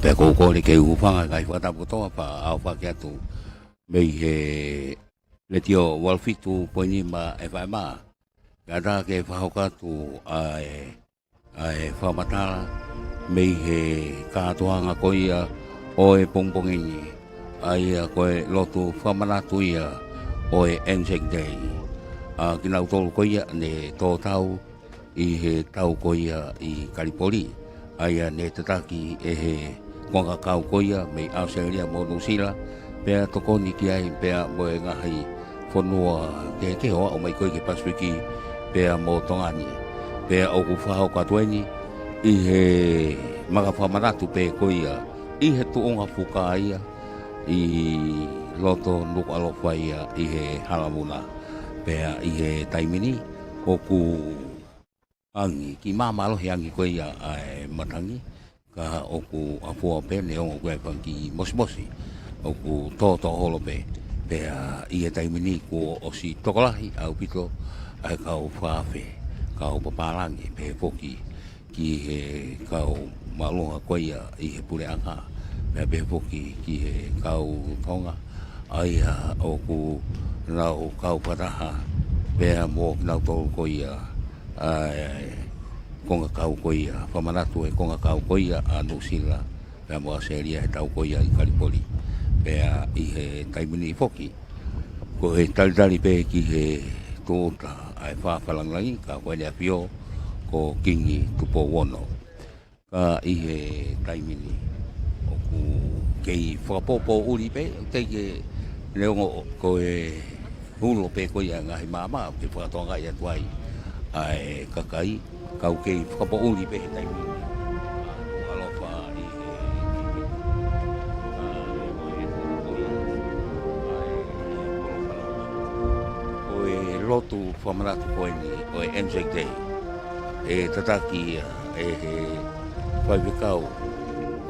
pe ko ko le ke upanga kai wata puto pa au pa kia tu me he le tio walfitu poni ma e vai ma kada ke fa hoka tu ai fa mata me he ka toanga ko ia o e pongpongi ai ko lotu fa mana tu ia o e Anzac Day kina utol ko ia ne to tau i he tau ko ia i Kalipoli ai ne tataki e he konga kau ko ia me Australia mo New Zealand pe to ni ki ai pe mo nga hai fonua ke ho o mai ko ke Pasifiki pe mo Tonga ni pe o ku fa o ka tueni i he maga fa manatu pe ko ia i he tu onga fuka ia i loto Nuku'alofa ia i he halamuna pe i he taimini o ku angi ki mama lo he angi ko ia ai matangi ka o ku apua pe ne o ku ki mosmosi o ku to holo pe i he taimini ko o si tokolahi au pito ai ka o fafe ka o papalangi pe poki ki he ka o malonga ko ia i he pule anga pe poki ki he ka o Tonga ai o ku na o ka o pataha pe mo na to ko ia konga kau ko ia pamanatu e konga kau ko ia a New Zealand pe mo Australia e tau ko ia i Kalipoli pe i he taimini foki ko he talitali pe ki he tōta ai whawhalangai ka koe lea pio ko kingi tupo wono ka i he taimini o ku kei whakapopo uri pe te ke leongo ko e hulo pe ko ia ngahi mama pe whakatonga ia tuai ai kakai kau kei whakapo uri pe he taimini Nuku'alofa i he lotu whamanatu koe ni o e Anzac Day e tataki e he whaiwikau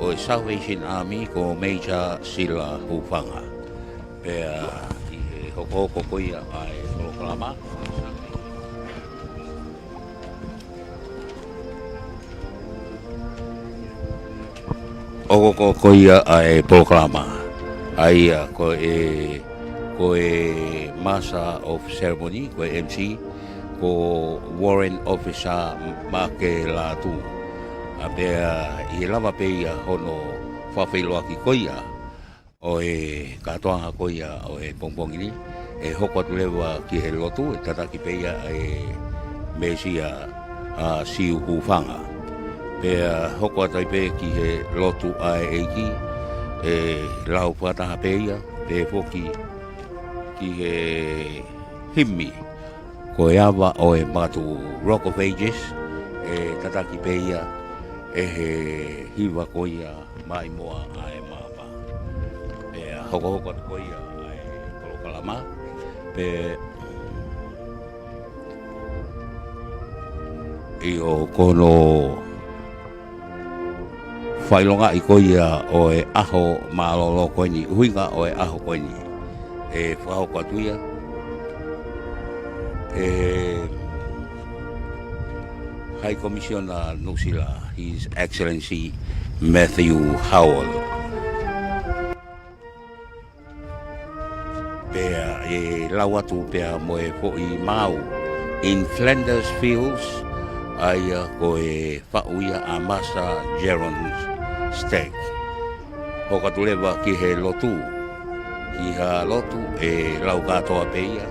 o e Salvation Army ko Major Sila Hufanga pe i he hoko koe ia ai Kolokalama o ko ia ai Kolokalama ai ko e Master of Ceremony, ko e MC, ko Warrant Officer Make Latu. Apea i lava pe ia hono whawhailoa ki koia o e katoanga koia o e pongpongini e hoko atu lewa ki he lotu e tataki pe ia e mesia siu hufanga. Pea hoko atai pe ki he lotu ai eiki e lau pataha pe ia pe poki ki he himi ko e awa o e matu Rock of Ages e tataki pe ia e he hiwa ko ia mai moa ai mapa e hoko ko ia ai Kolokalama pe i o kono whailonga i ko ia o e aho maalolo ko ni huinga o e aho ko ni e whao kwa tuia High Commissioner New Zealand, His Excellency Matthew Howell. Pea e lawatu pea mo e po i mau in Flanders Fields ai ko e whauia a Master Geron's Stag. Hoka tulewa ki he lotu. Ki ha lotu e lau katoa peia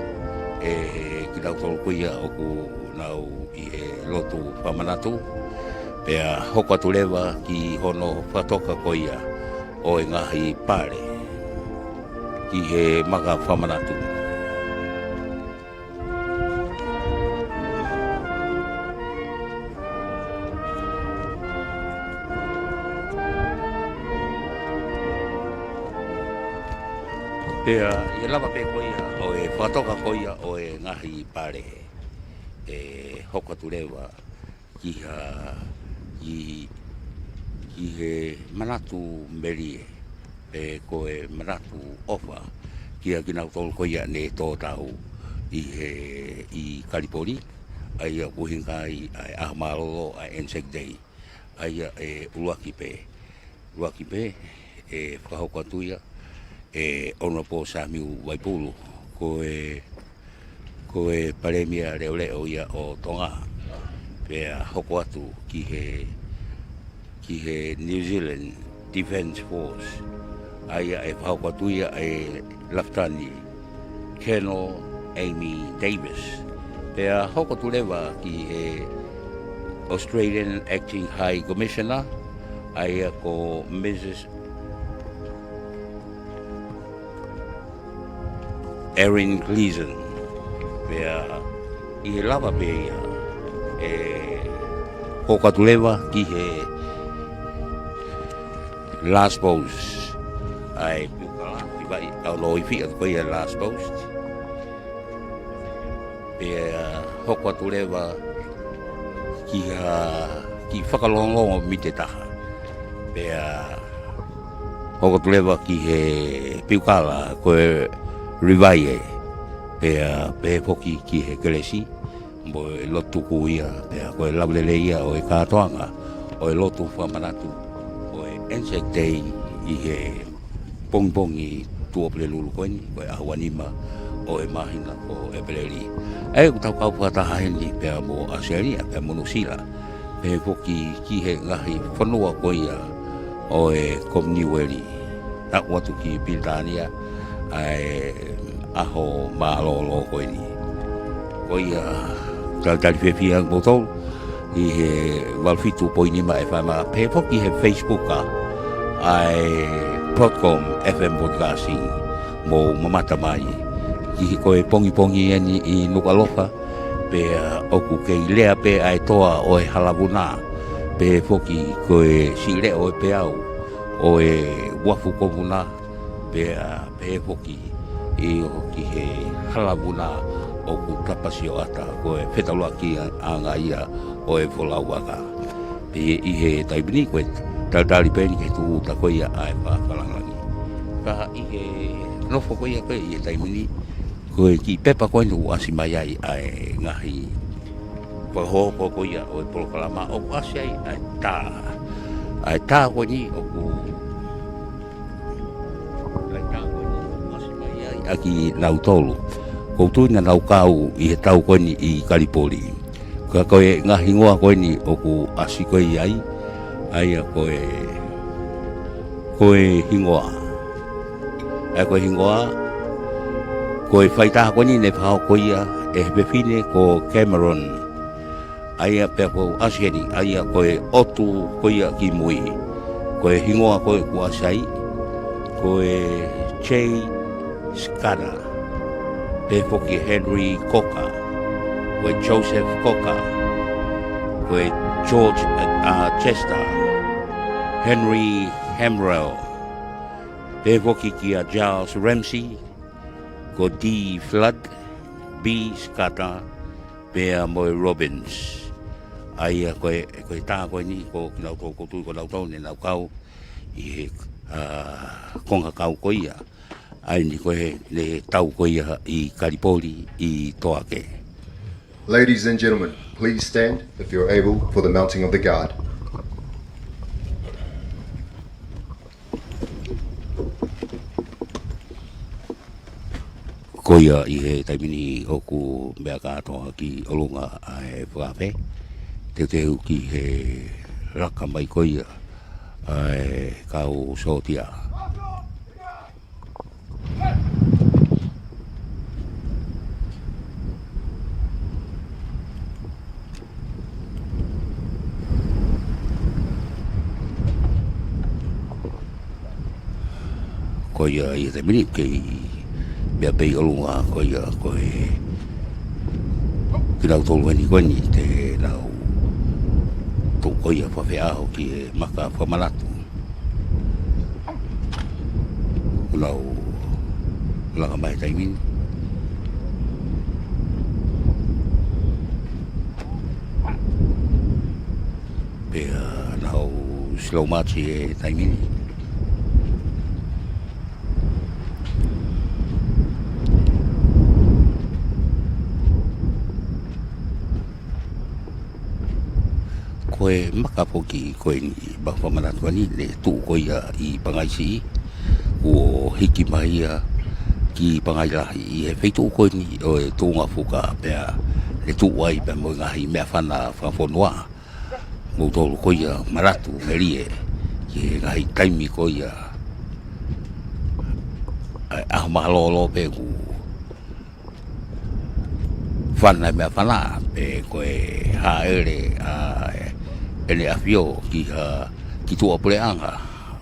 e ki lau tolu kuia o ku nau i he lotu pamanatu pea hoko tulewa ki hono whatoka koia o e ngahi pare ki he maka pamanatu pea i lava pe koia o e whatoka koia o e ngahi pare e hoko tulewa ki he manatu merie e ko e manatu ofa ki a kina tolu koia ne tō tau i Kalipoli ai a kuhingai ai ahamarolo ai Anzac Day ai e uluaki pe ruaki pe e whakahoko atuia e ono po sa miu waipulu ko e paremia leo leo ia o Tonga pe hoko atu ki he New Zealand Defence Force aia e whakahoko atuia e Laftani Colonel Amy Davis pe hoko tu lewa ki he Australian Acting High Commissioner aia ko Mrs. Erin Gleason pea i he lava pe ia e hokatulewa ki he last post ai piukala i vai au no i fia ko ia last post pea hokatulewa ki whakalongongo mi te taha pea hokatulewa ki he piukala ko e rivai e pe poki ki he kelesi mo e lotu kuia pea ko e laulele ia o e kātoanga o e lotu whamanatu o e Anzac Day i he pongpongi tuopele lulu koini ko e ahuanima o e mahina o e peleri e kutau kau whataha heni pea mo Australia pea mo Nusila pe poki ki he ngahi whanua koia o e Commonwealth tak watu ki Britania ai aho malolo koini koia tal fefia botol i he walfitu poini ma fa ma pe foki he Facebook ka ai Podcom FM podcasting mo mamata mai ki ko e pongi i Nuku'alofa pe oku ke lea pe ai toa o e halavuna pe foki ko e sile o pe au o e wafu komuna pe foki i o ki he halavuna o ku tapasi o ata ko e whetalua ki anga ia o e wholauaka pe i he taibini koe taldari pēni ke tu ta koe ia ai whakalangangi ka i he nofo koe ia koe i he taibini koe ki pepa koe nu asi mai ai ai ngahi whahoko koe ia o e polokalama o asi ai tā koe ni o ku aki nau tolu ko tu na nau kau i he tau koe ni i Kalipoli ka koe ngahi ngoa koe ni o ku asi koe ai a koe hingoa koe hingoa koe whaitaha koe ni ne whao koe ia e hepefine ko Cameron ai a pe ko asi heni ai a koe otu koe ia ki mui koe hingoa koe ku asai koe Che Skada, pe foki Henry Coca, with Joseph Coca, with George Chester, Henry Hamrell, pe foki kia Charles Ramsey, ko D. Flood, B. Skata, pe Moy Robbins. Ai koe tā koe ni ko kinautou ko tui ko nautau ne nau kau i konga kau koia. Ai ni koe le tau koia i Kalipoli i Toake. Ladies and gentlemen, please stand if you're able for the mounting of the guard. Koia i he taimini oku mea kātoa ki olunga ai whakape. Te ki he raka mai koia ai kau sotia. Koia i te mini ki mea pei olunga koia koe ki nau tolu heni koe ni te nau tō koia whawhiaho ki e maka whamanatu. Nau langa mai taimini. Pea nau slow march e taimini. koe makapoki koe ni bawhamanatua ni le tu koe I Pangai si o hiki mai ki Pangai Lahi I he feitu koe ni o e tūnga fuka pea le tu wai pe mo ngahi mea whana whawhonua mo tolu koe maratu merie ki ngahi taimi koe ahumalolo pe ku whana mea whana pe koe haere ele afio ki tua pureanga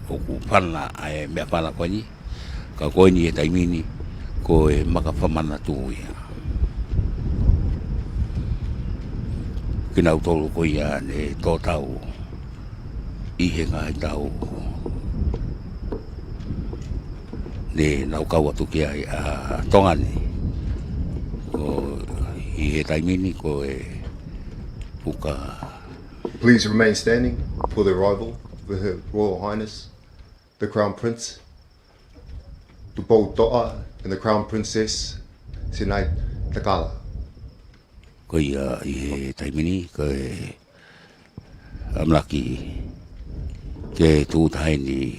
o ku whana mea whana koe ni ka koe ni e taimini koe maka whamana tu ia kina utolu koe ia ne tō tau I he ngai tau ne nau kau atu ki ai a Tonga ni ko I he taimini ko e puka. Please remain standing for the arrival of Her Royal Highness, the Crown Prince, the To'a, and the Crown Princess, Cenotaph. Ko ia I he taimini ko e amlaki ke tu tai ni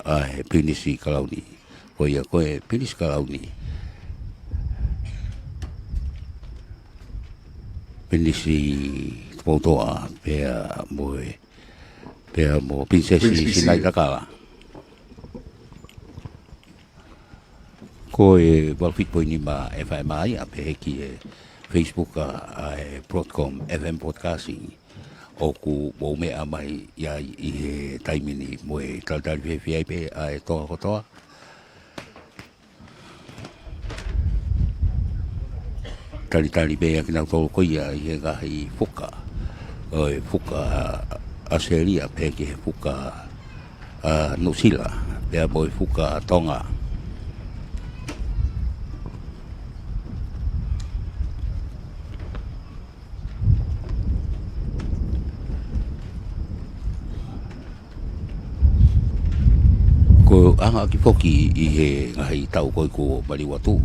ai pinisi kalau ni ko ia ko e pinis kalau ni pinisi fotoa pea mo prinsesi sinai takala ko e walfit po ni ma FMI a pe ki e Facebook a Broadcom FM podcasting o ku mo me amai ia I he taimini mo e taltal pe a e toa kotoa tali be ia kina tolu ko ia I he gahi fuka o e fuka Australia pe ki he fuka New Zealand pe mo e fuka Tonga ko anga ki foki I he ngahi tau koe ko maliwatu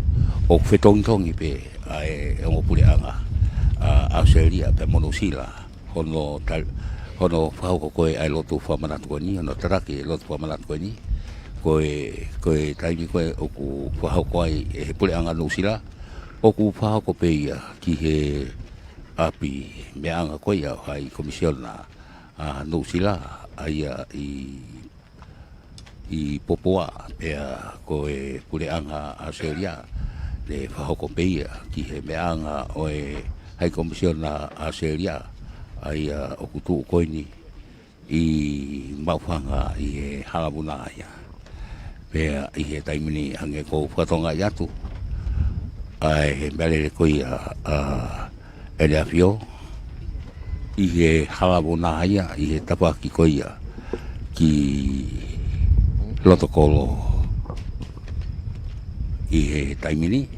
o whetongitongi pe ai e ngopule anga Australia pe monosila hono whauko koe ai lotu whamanatu koe ni hono taraki lotu whamanatu koe ni koe taimi koe o ku whauko ai e he pule anga nusila o ku whauko pe ia ki he api me anga koe ia hai komisiona nusila ai I popoa pea ko e pureanga Australia le whahoko peia ki he meanga o e hai komisiona Australia ai o kutu koe ni I mauwhanga I he halamuna ia pea I he taimini hange ko whatonga iatu ai he mele koe ele afio I he halamuna ia I he tapaki koe ia ki Lotokolo I he taimini.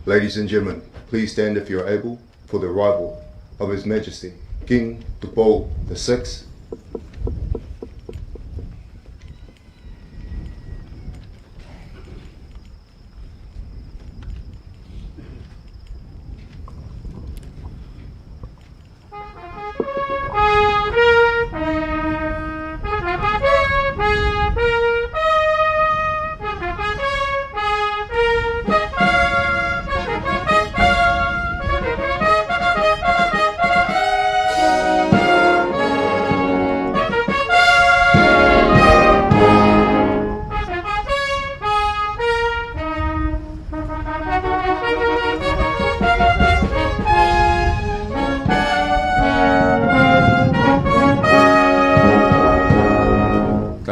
Ladies and gentlemen, please stand if you're able for the arrival of His Majesty, King Tupo VI.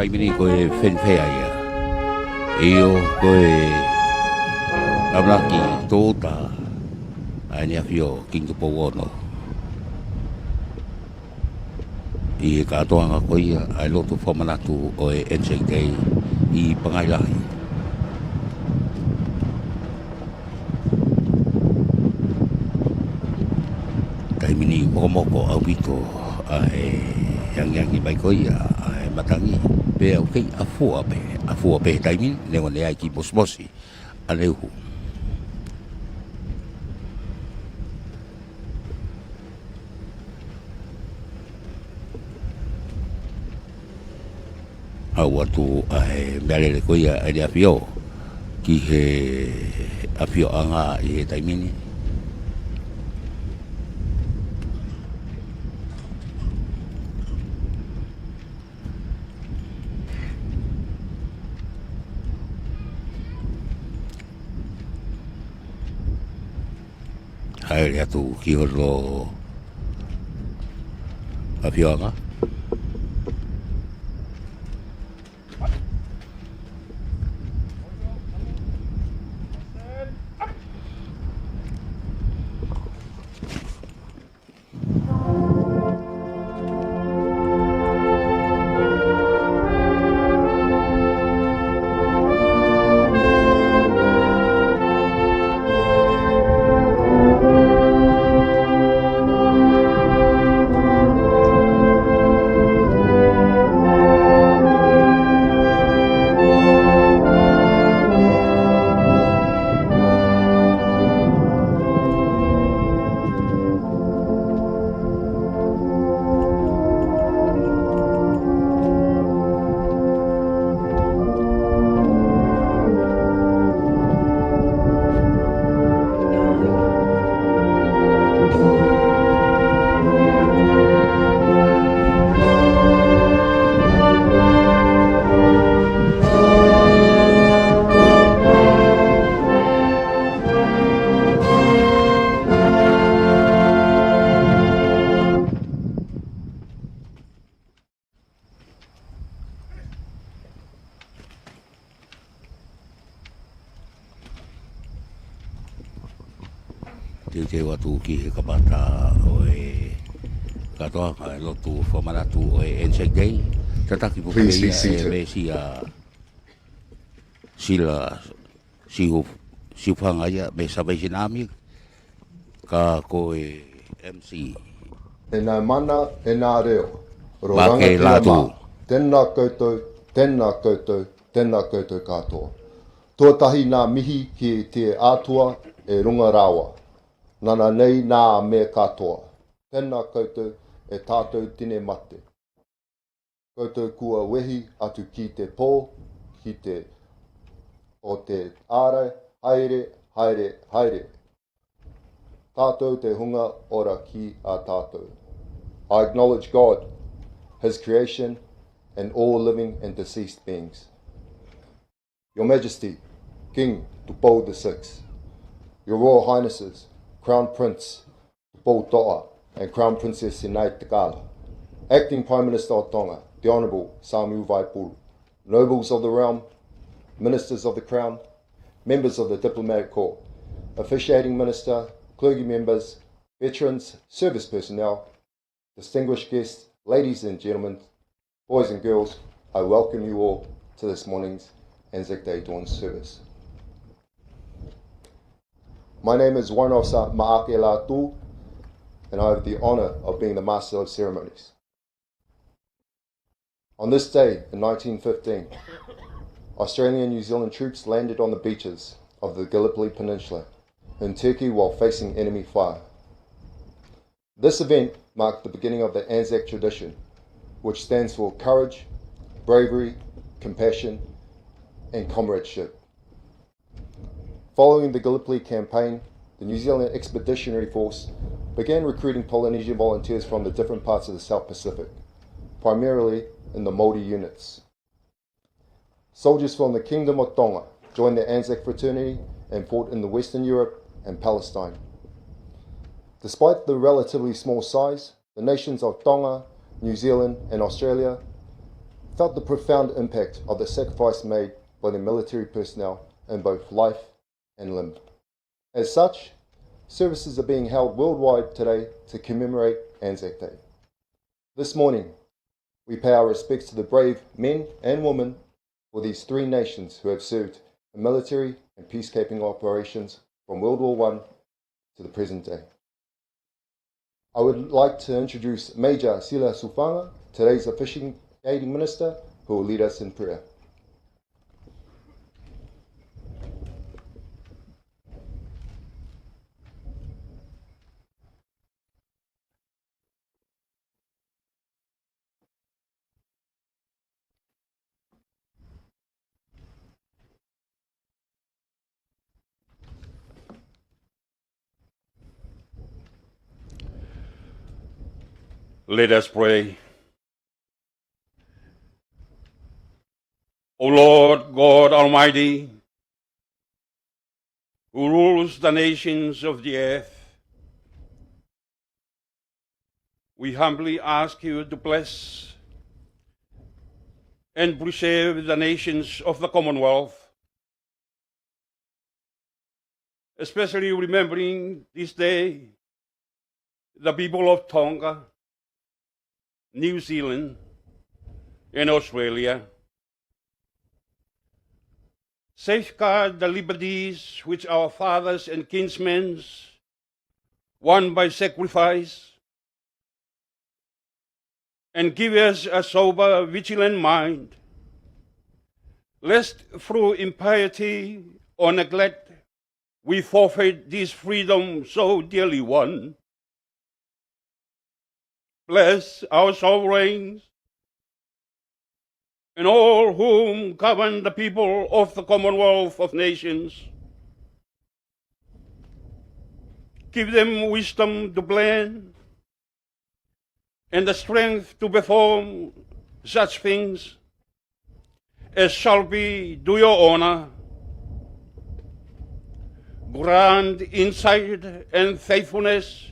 Taimini koe whenwhea ia. Eo koe amlaki tōta ai whio King Tupo ono. I he katoanga koe ia ai lotu whamanatu o e Anzac Day I Pangai Lahi. Taimini mokomoko au vito ai yangi mai koe ia ai matangi. Pe au kei afua pe taimi ne ngone ai ki mosmosi aleuhu au atu ai mele le koia e le afio ki he afio anga i he taimini. Hai le atu ki holo afio anga. Te watu ki he kapata o e katoa ka lotu whamanatu o e Anzac Day. Tataki po Please be kei e seated. me si a sila si whangaia me sabai sinami ka ko e MC. E nā mana, e nā reo. Ro Ma ke rangatira mā. Latu. Tēnā koutou, tēnā koutou, tēnā koutou katoa. Tuatahi nā mihi ki te atua e runga rawa. Nana nei nā me katoa. Tēnā koutou e tātou tine mate. Koutou kua wehi atu ki te pō, ki te o te are, haere, haere, haere. Tātou te hunga ora ki a tātou. I acknowledge God, His creation, and all living and deceased beings. Your Majesty, King Tupou VI, Your Royal Highnesses, Crown Prince Tupou Toa and Crown Princess Sinai Tekala, Acting Prime Minister of Tonga, the Honourable Samu Vaipuru, Nobles of the Realm, Ministers of the Crown, Members of the Diplomatic Corps, Officiating Minister, clergy members, veterans, service personnel, distinguished guests, ladies and gentlemen, boys and girls, I welcome you all to this morning's Anzac Day Dawn service. My name is Warrant Officer Maake Latu, and I have the honour of being the Master of Ceremonies. On this day in 1915, Australian and New Zealand troops landed on the beaches of the Gallipoli Peninsula in Turkey while facing enemy fire. This event marked the beginning of the Anzac tradition, which stands for courage, bravery, compassion, and comradeship. Following the Gallipoli campaign, the New Zealand Expeditionary Force began recruiting Polynesian volunteers from the different parts of the South Pacific, primarily in the Māori units. Soldiers from the Kingdom of Tonga joined the Anzac fraternity and fought in the Western Europe and Palestine. Despite the relatively small size, the nations of Tonga, New Zealand and Australia felt the profound impact of the sacrifice made by the military personnel in both life and limb. As such, services are being held worldwide today to commemorate Anzac Day. This morning, we pay our respects to the brave men and women for these three nations who have served in military and peacekeeping operations from World War I to the present day. I would like to introduce Major Sila Sufanga, today's officiating minister, who will lead us in prayer. Let us pray. O Lord God Almighty, who rules the nations of the earth, we humbly ask you to bless and preserve the nations of the Commonwealth, especially remembering this day the people of Tonga, New Zealand, and Australia. Safeguard the liberties which our fathers and kinsmen won by sacrifice, and give us a sober, vigilant mind, lest through impiety or neglect we forfeit this freedom so dearly won. Bless our sovereigns and all whom govern the people of the Commonwealth of Nations. Give them wisdom to plan and the strength to perform such things as shall be to your honor. Grant insight and faithfulness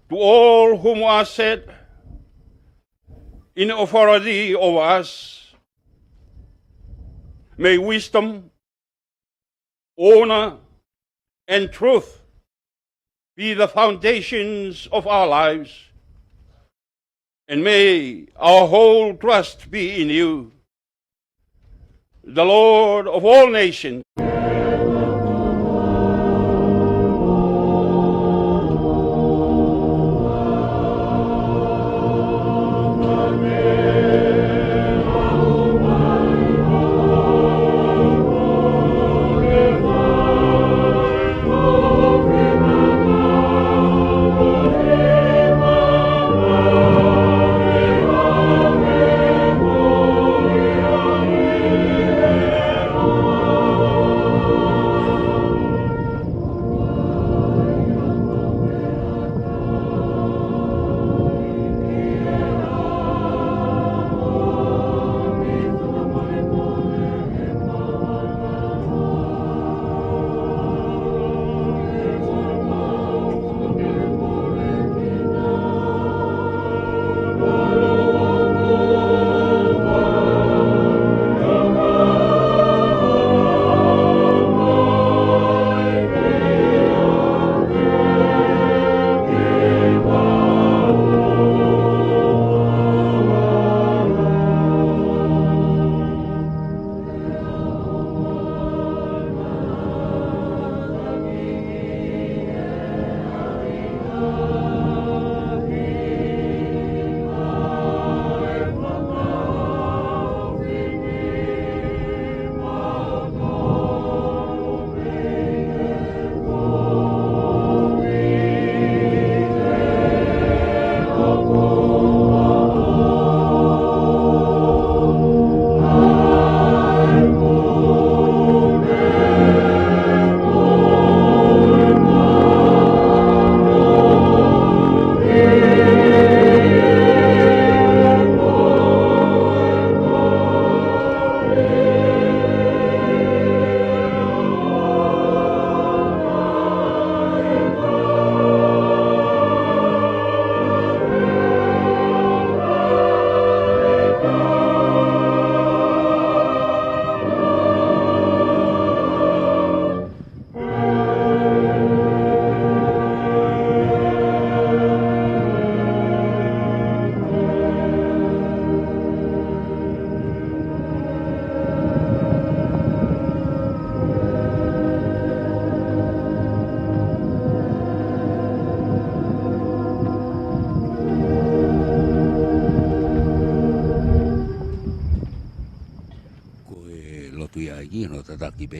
to all whom are set in authority over us. May wisdom, honor, and truth be the foundations of our lives, and may our whole trust be in you, the Lord of all nations.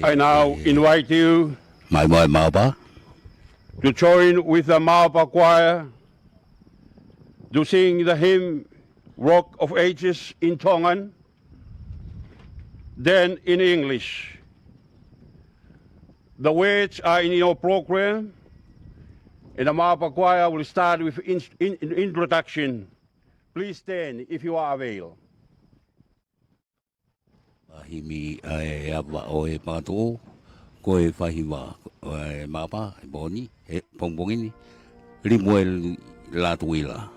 I now invite you Moimoi to join with the Maupa choir to sing the hymn Rock of Ages in Tongan, then in English. The words are in your program, And the Mapa Choir will start with introduction. Please stand if you are available. Himi e apa o e pato ko e whahiwa e mapa e boni e pongbongini Limuel Latu ila.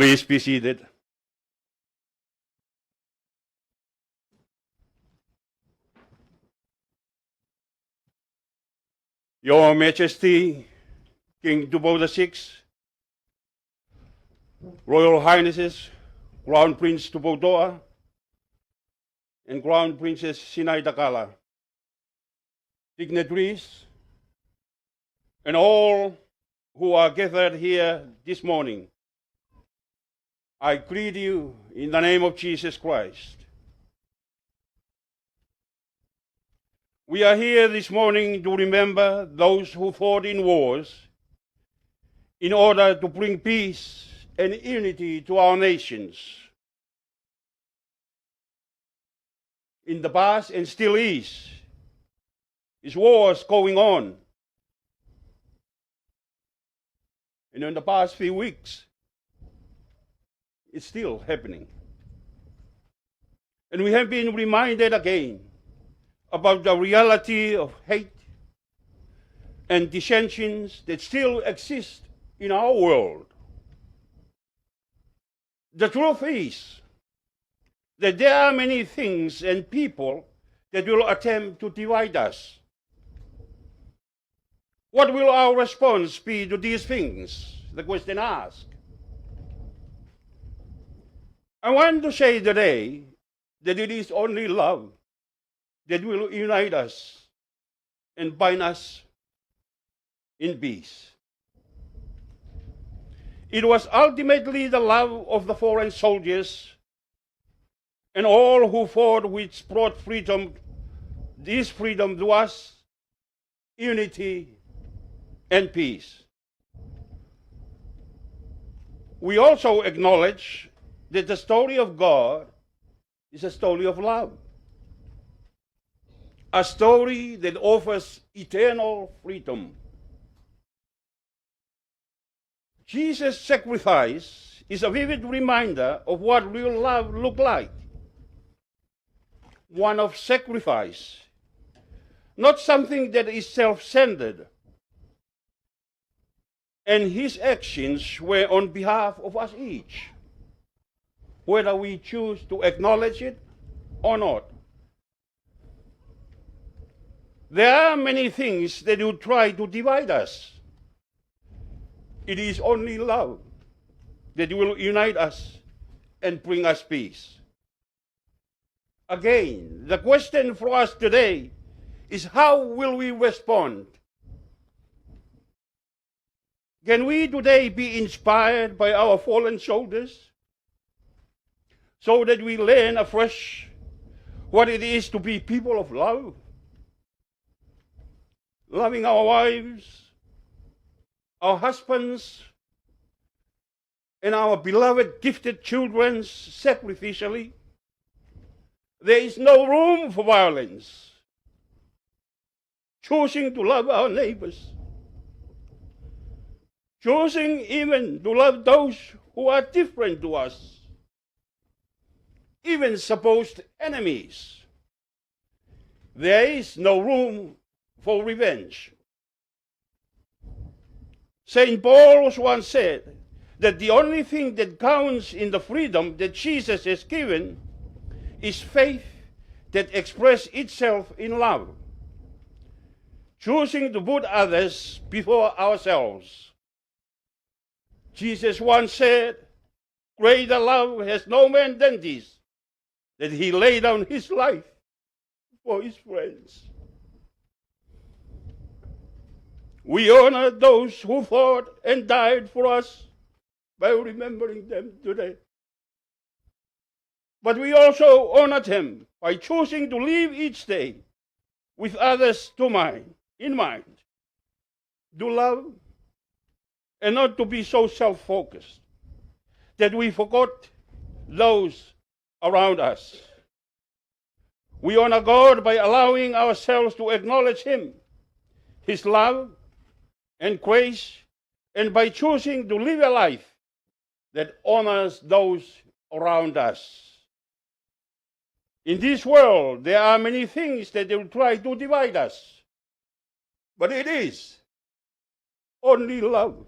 Please be seated. Your Majesty, King Dubo VI, Royal Highnesses, Crown Prince Tupodoa, and Crown Princess Sinai Dakala, dignitaries, and all who are gathered here this morning, I greet you in the name of Jesus Christ. We are here this morning to remember those who fought in wars in order to bring peace and unity to our nations. In the past and still is wars going on. And in the past few weeks, it's still happening. And we have been reminded again about the reality of hate and dissensions that still exist in our world. The truth is that there are many things and people that will attempt to divide us. What will our response be to these things? The question asked. I want to say today that it is only love that will unite us and bind us in peace. It was ultimately the love of the foreign soldiers and all who fought which brought freedom, this freedom to us, unity and peace. We also acknowledge that the story of God is a story of love, a story that offers eternal freedom. Jesus' sacrifice is a vivid reminder of what real love looked like. One of sacrifice, not something that is self-centered. And his actions were on behalf of us each, whether we choose to acknowledge it or not. There are many things that will try to divide us. It is only love that will unite us and bring us peace. Again, the question for us today is, how will we respond? Can we today be inspired by our fallen soldiers so that we learn afresh what it is to be people of love? Loving our wives, our husbands, and our beloved gifted children sacrificially. There is no room for violence. Choosing to love our neighbors. Choosing even to love those who are different to us. Even supposed enemies. There is no room for revenge. St. Paul once said that the only thing that counts in the freedom that Jesus has given is faith that expresses itself in love. Choosing to put others before ourselves. Jesus once said, greater love has no man than this, that he laid down his life for his friends. We honor those who fought and died for us by remembering them today. But we also honor them by choosing to live each day with others in mind, to love, and not to be so self-focused that we forgot those around us. We honor God by allowing ourselves to acknowledge Him, His love and grace, and by choosing to live a life that honors those around us. In this world, there are many things that will try to divide us, but it is only love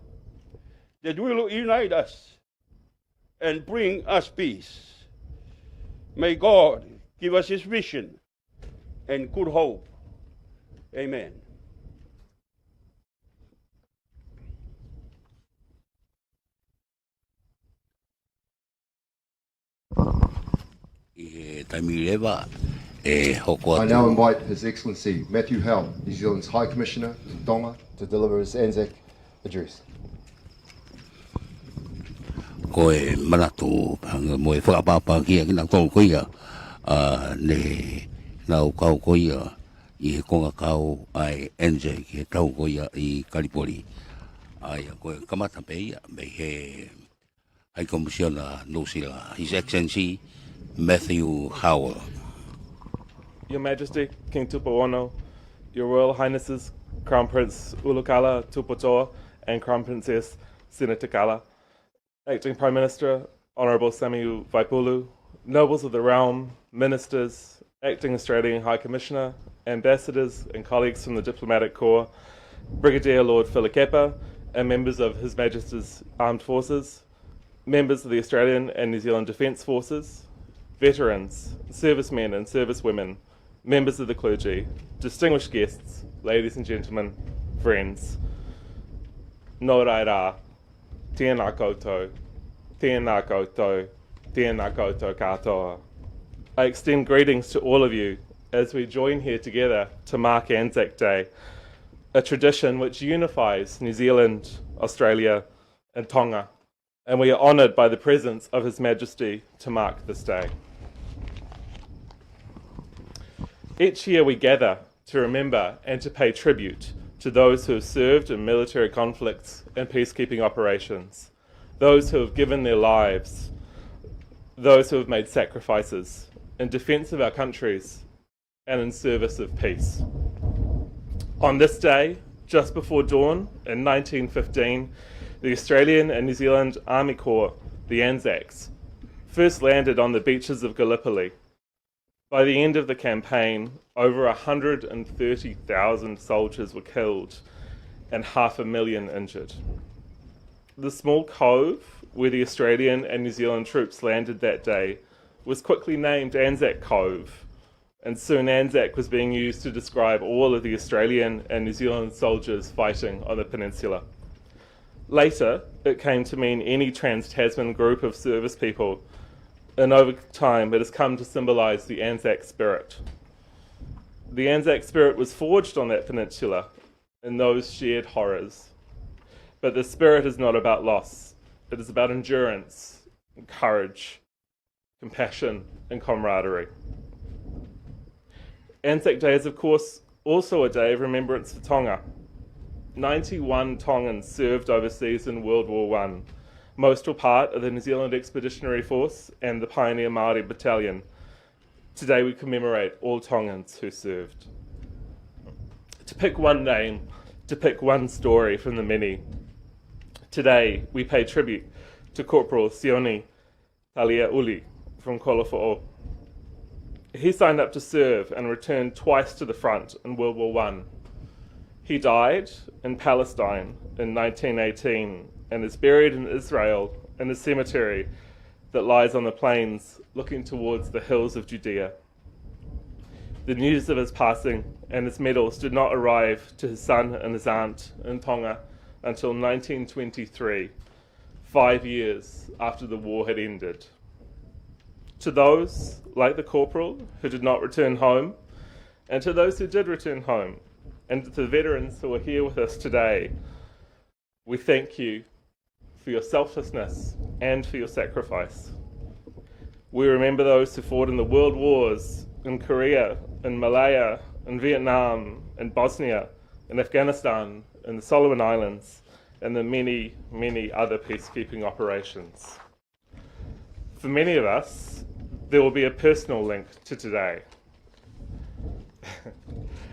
that will unite us and bring us peace. May God give us His vision and good hope. Amen. I now invite His Excellency Matthew Howell, New Zealand's High Commissioner to Tonga, to deliver his Anzac address. Koe manatu mo e whakapapa kia ki nang tolu koia ne nau kau koia I he konga kau ai Anzac ki he tau koia I Kalipori ai koe kamata peia me he High Commissioner Nusila, His Excellency Matthew Howell. Your Majesty, King Tupuono, Your Royal Highnesses, Crown Prince Ulukala Tuputoa and Crown Princess Cenotaph, Acting Prime Minister, Honourable Samiu Vaipulu, nobles of the realm, ministers, Acting Australian High Commissioner, ambassadors and colleagues from the Diplomatic Corps, Brigadier Lord Filikepa, and members of His Majesty's Armed Forces, members of the Australian and New Zealand Defence Forces, veterans, servicemen and servicewomen, members of the clergy, distinguished guests, ladies and gentlemen, friends. Nō rai rā, tēnā koutou, tēnā koutou, tēnā koutou katoa. I extend greetings to all of you as we join here together to mark Anzac Day, a tradition which unifies New Zealand, Australia and Tonga, and we are honoured by the presence of His Majesty to mark this day. Each year we gather to remember and to pay tribute to those who have served in military conflicts and peacekeeping operations, those who have given their lives, those who have made sacrifices in defence of our countries and in service of peace. On this day, just before dawn in 1915, the Australian and New Zealand Army Corps, the Anzacs, first landed on the beaches of Gallipoli. By the end of the campaign, over 130,000 soldiers were killed and 500,000 injured. The small cove where the Australian and New Zealand troops landed that day was quickly named Anzac Cove, and soon Anzac was being used to describe all of the Australian and New Zealand soldiers fighting on the peninsula. Later, it came to mean any trans-Tasman group of service people, and over time it has come to symbolise the Anzac spirit. The Anzac spirit was forged on that peninsula in those shared horrors. But the spirit is not about loss. It is about endurance, and courage, compassion, and camaraderie. Anzac Day is, of course, also a day of remembrance for Tonga. 91 Tongans served overseas in World War I. Most were part of the New Zealand Expeditionary Force and the Pioneer Māori Battalion. Today we commemorate all Tongans who served. To pick one name, to pick one story from the many, today we pay tribute to Corporal Sione Taliauli from Kolofo'o. He signed up to serve and returned twice to the front in World War I. He died in Palestine in 1918 and is buried in Israel in a cemetery that lies on the plains looking towards the hills of Judea. The news of his passing and his medals did not arrive to his son and his aunt in Tonga until 1923, 5 years after the war had ended. To those, like the corporal, who did not return home, and to those who did return home, and to the veterans who are here with us today, we thank you for your selflessness and for your sacrifice. We remember those who fought in the world wars, in Korea, in Malaya, in Vietnam, in Bosnia, in Afghanistan, in the Solomon Islands, and the many, many other peacekeeping operations. For many of us, there will be a personal link to today,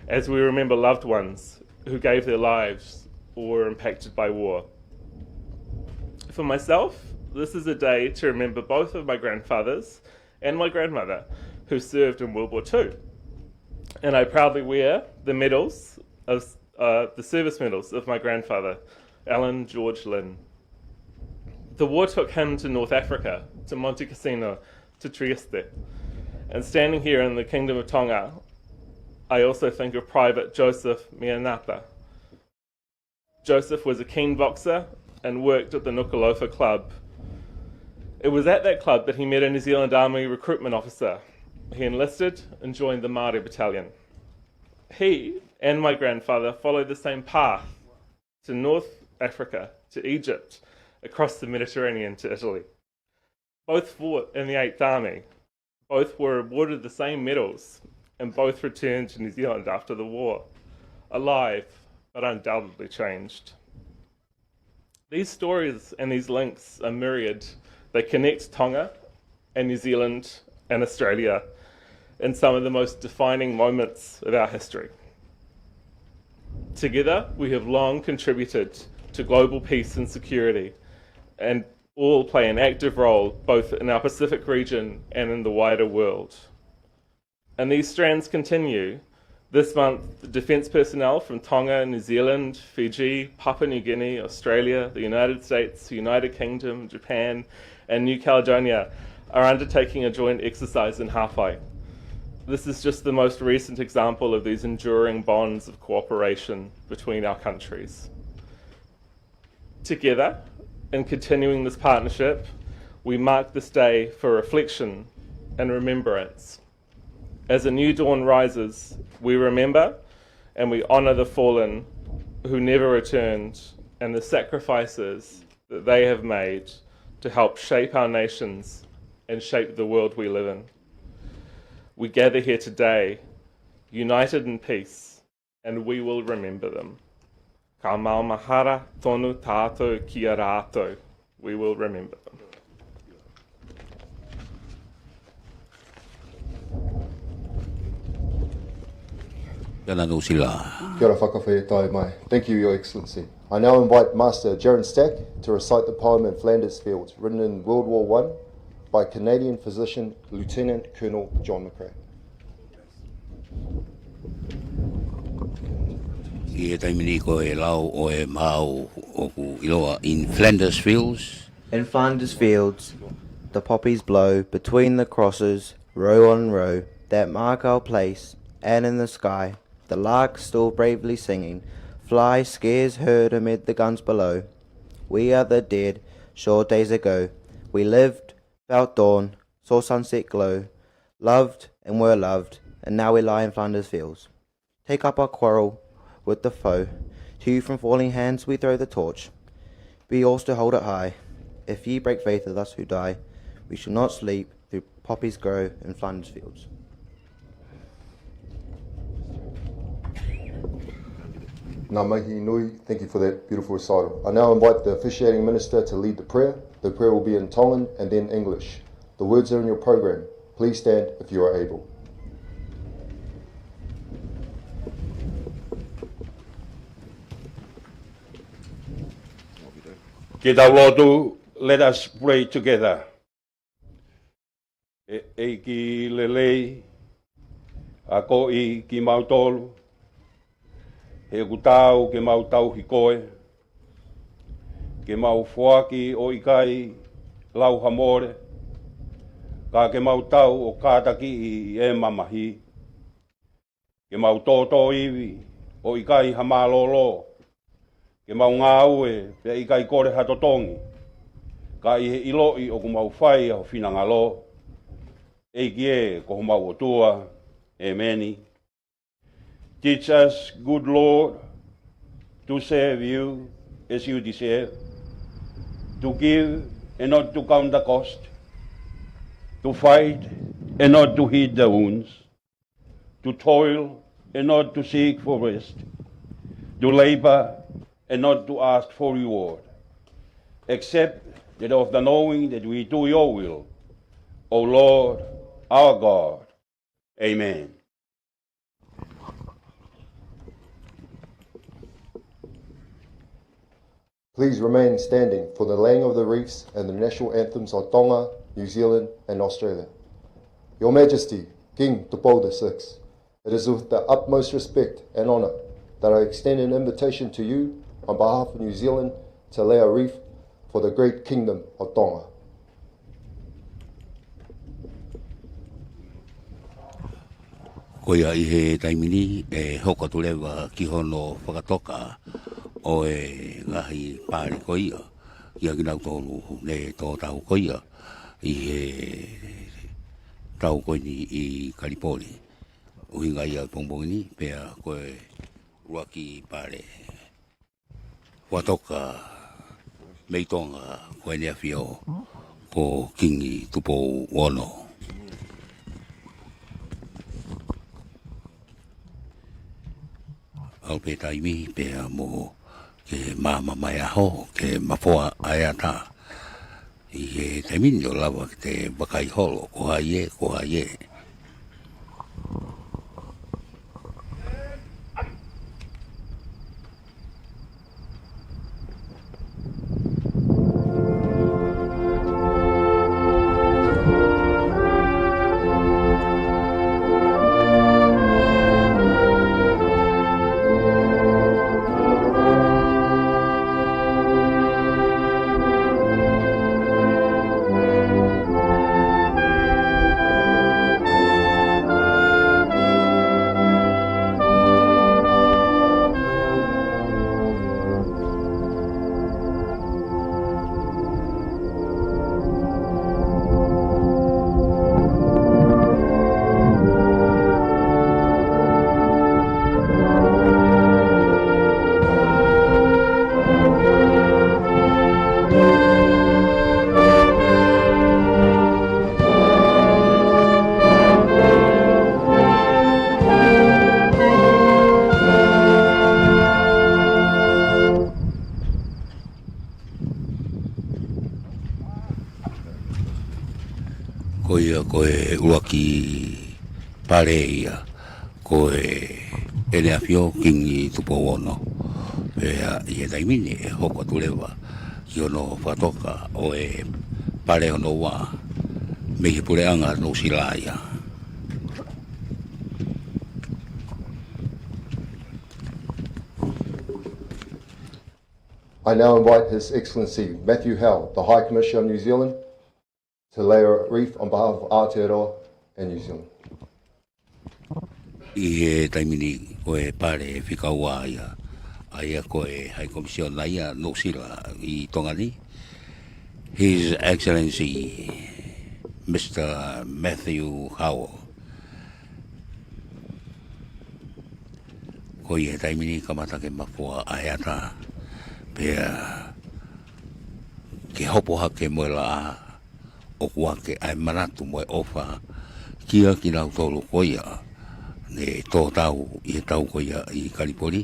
as we remember loved ones who gave their lives or were impacted by war. For myself, this is a day to remember both of my grandfathers and my grandmother who served in World War II. And I proudly wear the medals of the service medals of my grandfather, Alan George Lynn. The war took him to North Africa, to Monte Cassino, to Trieste. And standing here in the Kingdom of Tonga, I also think of Private Joseph Mianata. Joseph was a keen boxer and worked at the Nuku'alofa club. It was at that club that he met a New Zealand Army recruitment officer. He enlisted and joined the Māori battalion. He and my grandfather followed the same path to North Africa, to Egypt, across the Mediterranean to Italy. Both fought in the 8th Army. Both were awarded the same medals, and both returned to New Zealand after the war, alive but undoubtedly changed. These stories and these links are myriad. They connect Tonga and New Zealand and Australia in some of the most defining moments of our history. Together, we have long contributed to global peace and security, and all play an active role both in our Pacific region and in the wider world. And these strands continue. This month, the defence personnel from Tonga, New Zealand, Fiji, Papua New Guinea, Australia, the United States, the United Kingdom, Japan, and New Caledonia are undertaking a joint exercise in Hawhai. This is just the most recent example of these enduring bonds of cooperation between our countries. Together, in continuing this partnership, we mark this day for reflection and remembrance. As a new dawn rises, we remember and we honour the fallen who never returned and the sacrifices that they have made to help shape our nations and shape the world we live in. We gather here today, united in peace, and we will remember them. Ka maumahara tonu tātou ki a rātou. We will remember them. Kia ora whakawhai mai. Thank you, Your Excellency. I now invite Master Jaron Stack to recite the poem in Flanders Fields, written in World War I by Canadian physician Lieutenant Colonel John McCrae. In Flanders Fields. In Flanders Fields, the poppies blow between the crosses, row on row. that mark our place, and in the sky, the lark still bravely singing, fly scarce heard amid the guns below. We are the dead, short days ago. We lived, felt dawn, saw sunset glow, loved and were loved, and now we lie in Flanders fields. Take up our quarrel with the foe. To you from falling hands we throw the torch. Be yours to hold it high. If ye break faith with us who die, we shall not sleep through poppies grow in Flanders fields. Ngā mihi nui, thank you for that beautiful recital. I now invite the officiating minister to lead the prayer. The prayer will be in Tongan and then English. The words are in your program. Please stand if you are able. Ki tau lotu, let us pray together. E ki lelei, a ko i ki mautolu, he kutau ke mautau hikoe, ke mau fuaki o ikai lau hamore, ka ke mautau o kātaki i e mamahi, ke mau tōtō iwi o ikai hamalolo, ke mau ngā ue pe ikai kore hatotongi, ka i he iloi o ku mau whai o whinangalo, e ki e ko mau o tua, Amen. Teach us, good Lord, to serve you as you deserve, to give and not to count the cost, to fight and not to heed the wounds, to toil and not to seek for rest, to labor and not to ask for reward, except that of the knowing that we do your will, O Lord, our God. Amen. Please remain standing for the laying of the wreaths and the national anthems of Tonga, New Zealand and Australia. Your Majesty, King Paula VI, it is with the utmost respect and honour that I extend an invitation to you on behalf of New Zealand to lay a wreath for the great kingdom of Tonga. Koia i he taimini e hoka tulewa ki hono whakatoka o e ngahi pāre koia i a ginau tōru ne tō tau koia i he tau koini i Karipoli. Uhinga i a pongpongini pea koe ruaki pāre watoka meitonga koe nea whio ko kingi tupo wono. Au pe taimi pea mo ke mama mai aho ke mafoa ayata i he taimini o lawa ke te wakai holo ko haie ko haie. Koe uaki pare ia koe ene afio kingi tupo wono pea i e taimini e hoko tulewa ki ono whatoka o e pare ono wā me he pureanga no silaia. I now invite His Excellency Matthew Howell, the High Commissioner of New Zealand, to lay a wreath on behalf of Aotearoa and New Zealand. I e taimini ko e pare e whikaua ia ko e hai komisiona ia no sila I Tonga ni. His Excellency Mr. Matthew Howell. Ko I e taimini kamata ke mapua aiata pea ke hopo hake mo la o kua ke ai manatu mo e ofa kia ki nau tolu ko ia ne tō tau I he tau ko ia I Kalipoli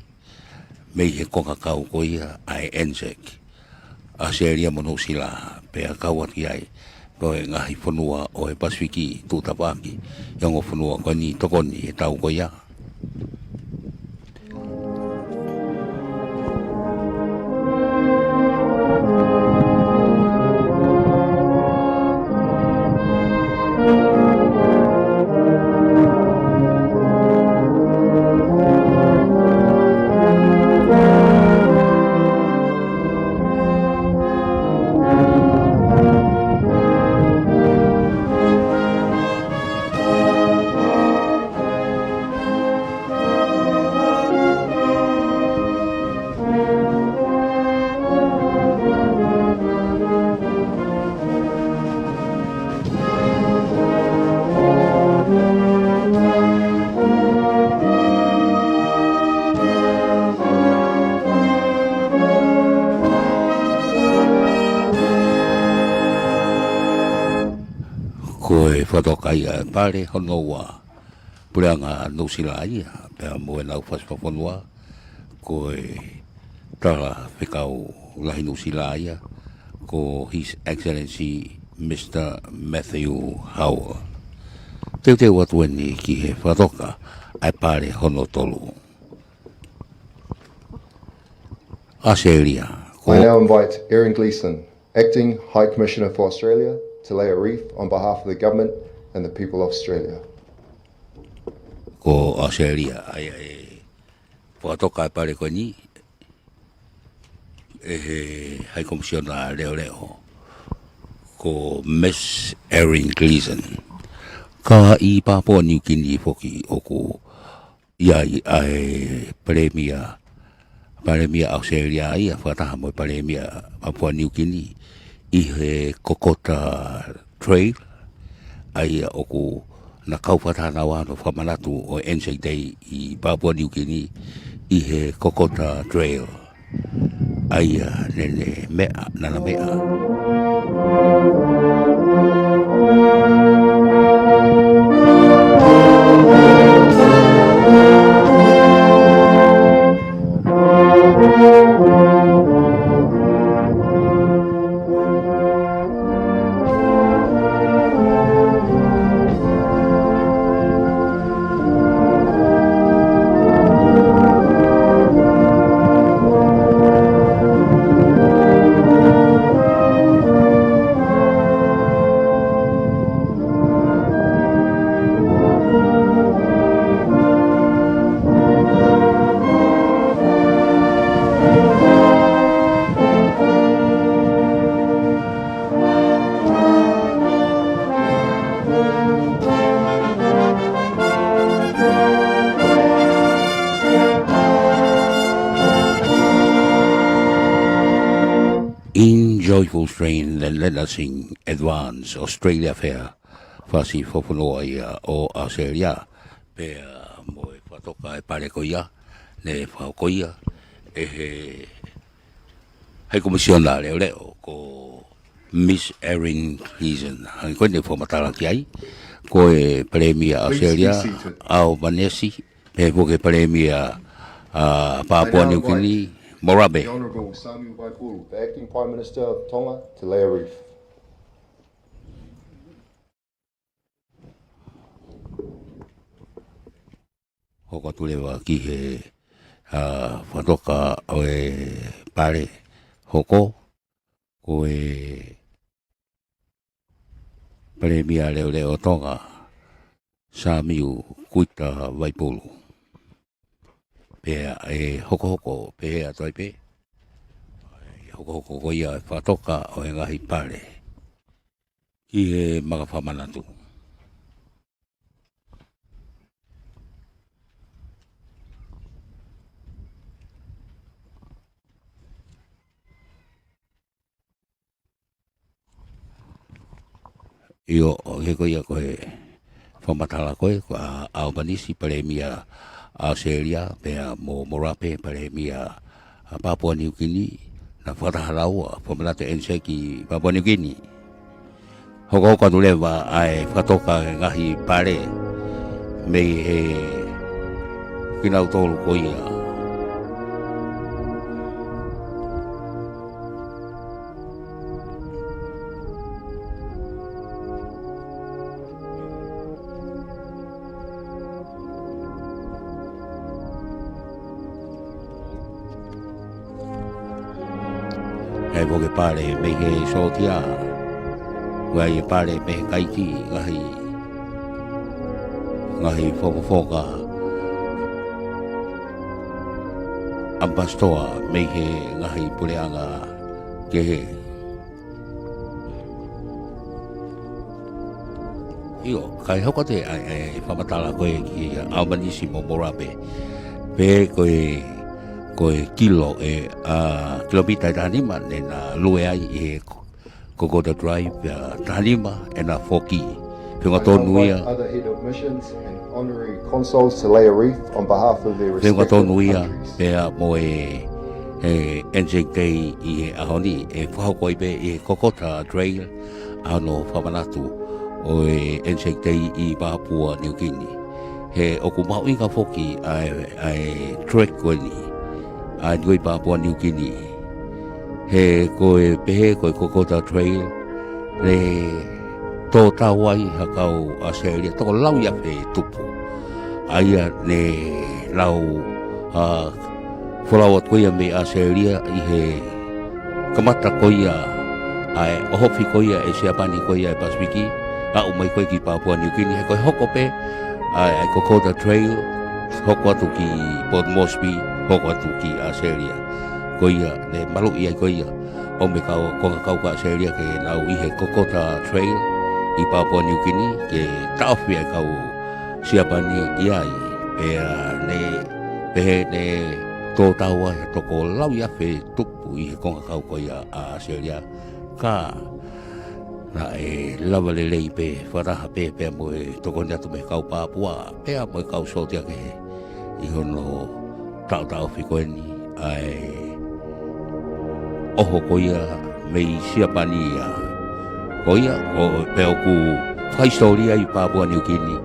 mei he koka kau ko ia ai Anzac a seria mono sila pea kawati ai ko e ngahi whanua o e Pasifiki tūtapaki iango whanua ko ni tokoni he tau ko ia ko e whatokai a pare honoa pureanga no sila ia pea mo e nau whaspaponua ko e tara whekau lahi no sila ia ko His Excellency Mr. Matthew Howell. Te watu ni ki he whatoka ai pare hono tolu. Australia. I now invite Erin Gleeson, Acting High Commissioner for Australia, to lay a wreath on behalf of the government and the people of Australia. Ko Australia ai whatoka ai pare ko ni e he hai komisiona leo ko Miss Erin Gleeson ka I Papua New Guinea foki oku ia ai Premier Australia ia whataha mo Premier Papua New Guinea I he Kokota Trail ai oku na kaupatana wano whamanatu o Anzac Day I Papua New Guinea I he Kokota Trail ai nene mea nana mea In joyful strain, then let us sing Advance Australia Fair. Whasi whawhanoa ia o Australia. Pea mo e whatoka e pare ko ia, ne whao ko ia, e he hei komisiona leo ko Miss Erin Gleeson. Hangi koe ne whamatara ki ai, ko e Premier Australia, au Vanesi, pe ko ke Premier Papua New Guinea, Morabe. The Honourable Samuel Waipuru, the Acting Prime Minister of Tonga, to lay a wreath. Hoko tulewa ki he whatoka o e pare hoko ko e Premier leo Tonga Samuel Kuita Waipuru. Pea e hoko pe a toipe hoko ko ia whatoka o e ngahi pare ki he mga whamanatu. Io he koia koe whamatala koe a Albanese pare mia Australia pea mo Morape pare mia a Papua New Guinea na whataharau a whamanate Anzac ki Papua New Guinea. Hoko hoka nulewa ai whatoka ngahi pare mei he kinau tolu koia. Hei poke pare mei he sotia, wai pare mei kaiki ngahi foka ambastoa mei he ngahi pureanga ke he. Io, kai hoka te whamatala koe ki Albanese mo Morape, pe koe kilo kilomita tanima e na lue ai e Kokoda Drive tanima e na foki. Whiunga tonu ia. Other head of missions and honorary consuls to lay a wreath on behalf of their Whiunga respective tonu ia countries. pea mo Anzac Day i he ahoni e whahoko i pe i Kokota Trail ano whamanatu o Anzac Day i Papua New Guinea. He oku mau inga foki ai trek koe ni. Ai ngoi Papua New Guinea. He koe pehe koe Kokota Trail le tō tāwai hakau Australia tō lau ia whe tupu. Aia ne lau whalawat koia me Australia i he kamata koia ai ohofi koia e Siapani koia e Pasifiki a umai koe ki Papua New Guinea. He koe hoko pe ai Kokota Trail hoko atu ki Port Moresby hoko atu ki Australia koia ne malu ia koia o me kau konga kau ka Australia ke lau i he Kokota Trail i Papua New Guinea ke tawhi ai kau Siapani iai pea ne pehe ne tō taua he toko lau ia whe tupu i he konga kau koia a Australia ka na e lawa le lei pe wharaha pe pea mo e toko niatu me kau Papua pea mo e kau sotia ke i hono tau whikoe ni ai oho koia mei Siapani ia koia o pea oku whaistoria i Papua New Guinea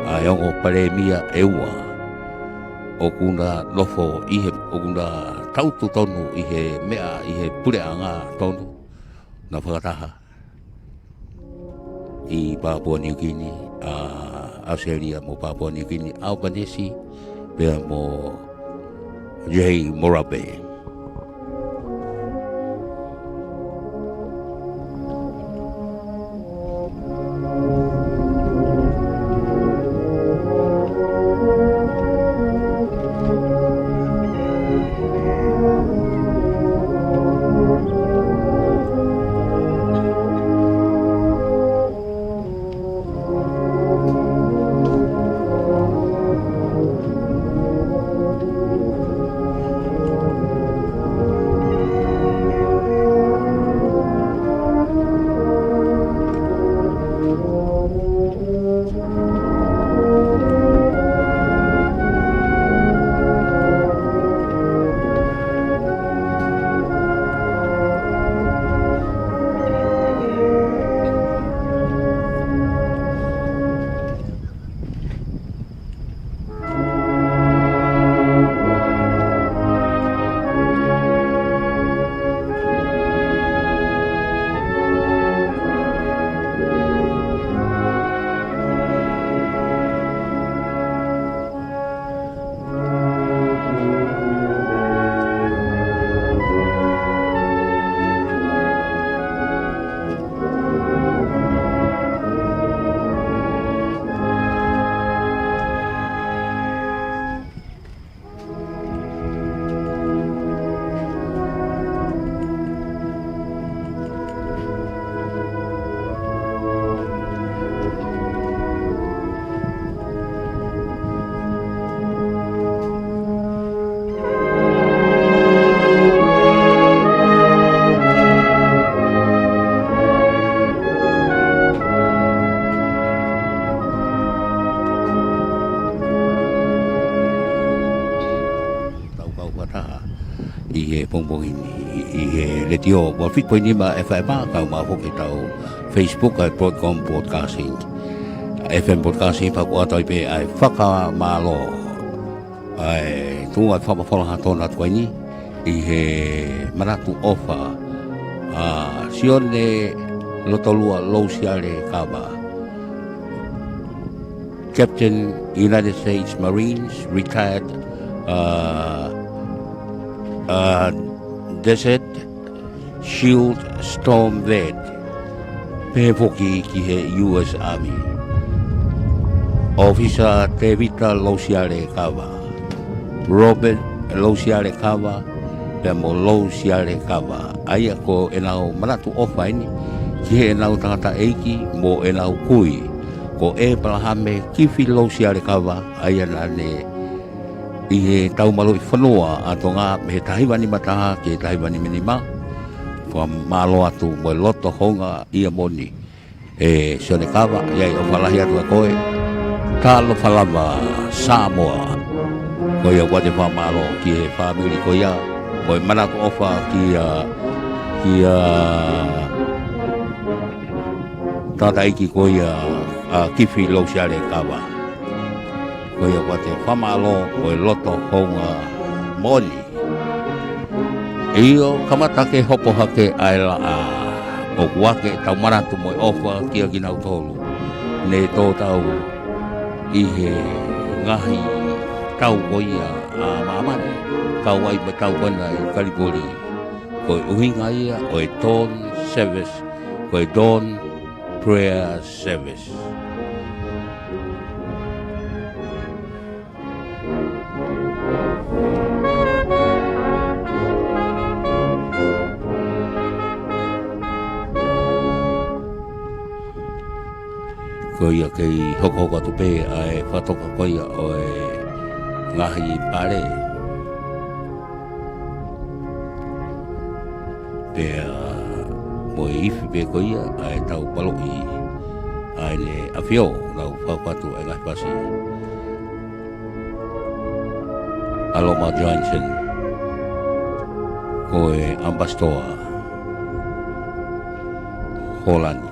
ai ongo pare mia e ua oku na nofo i he oku na tautu tonu i he mea i he pureanga tonu na whakataha i Papua New Guinea Australia mo Papua New Guinea Albanese pea mo Jay Morabe. tio wa fit poini ma FM ka ma fo ke tau Facebook ai Broadcom Broadcasting FM Broadcasting pa ko atoi pe ai whaka malo ai tu ai whama whala hatona tuaini i he manatu ofa sione lotolua lausiale kaba Captain United States Marines retired Desert Shield Storm Vet Pepoki ki he US Army Officer Tevita Lausiale Kava Robert Lausiale Kava Pemo Lausiale Kava Aia ko enau manatu ofa ini ki he enau tangata eiki mo enau kui ko e palahame kifi Lausiale Kava aia nane i he tau malo i whanua ato ngā me he tahiwani mataha ke tahiwani minima kua malo atu mo loto honga ia moni e sione kawa iai o whalahi atu a koe talo whalama Samoa ko ia wate wha malo ki he whamiri ko ia mo i manako ofa ki tata iki ko ia kifi Lausiale Kawa ko ia wate whamalo o loto honga moni Iyo kamata ke hopo hake aila o wake tau maratu mo ofa kia ginau tolu ne tō tau i he ngahi tau o ia mamani kau ai ma tau wana i Kalipoli ko uhinga ia o Dawn Service ko Dawn Prayer Service ko ia kei hoko tu pe ai whatoka ko ia o ngahi pare pe mo ifi pe ko ia ai tau palo i ai le awhio lau whakatu ai ngahi pasi Aloma Johnson ko ambassador Holland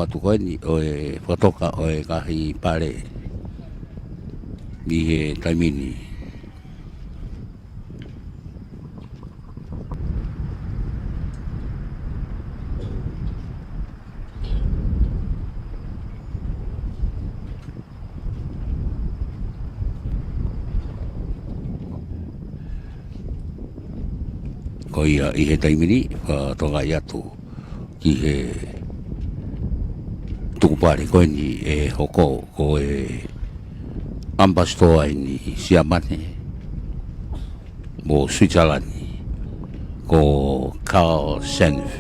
Tukoni o whatoka o kahi pare ni he taimini. Ko ia i he taimini whatoka i atu ki he tukupare koe ni hoko ko ambassador ni Siamane mo Switzerland ko Carl Senf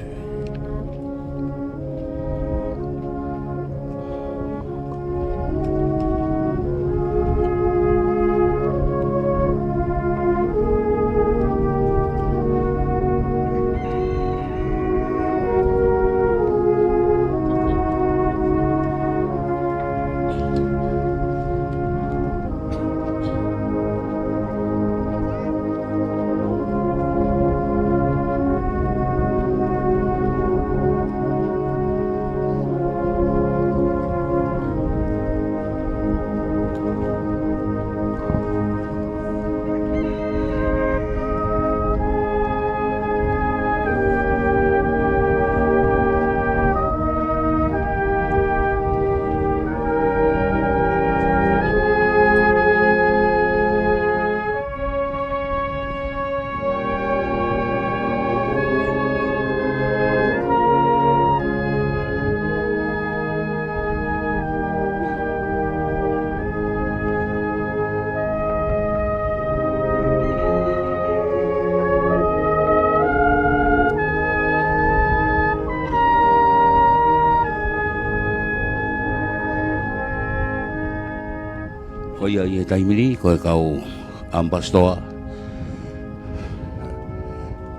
Ko ia i taimiri, ko e kau ambastoa.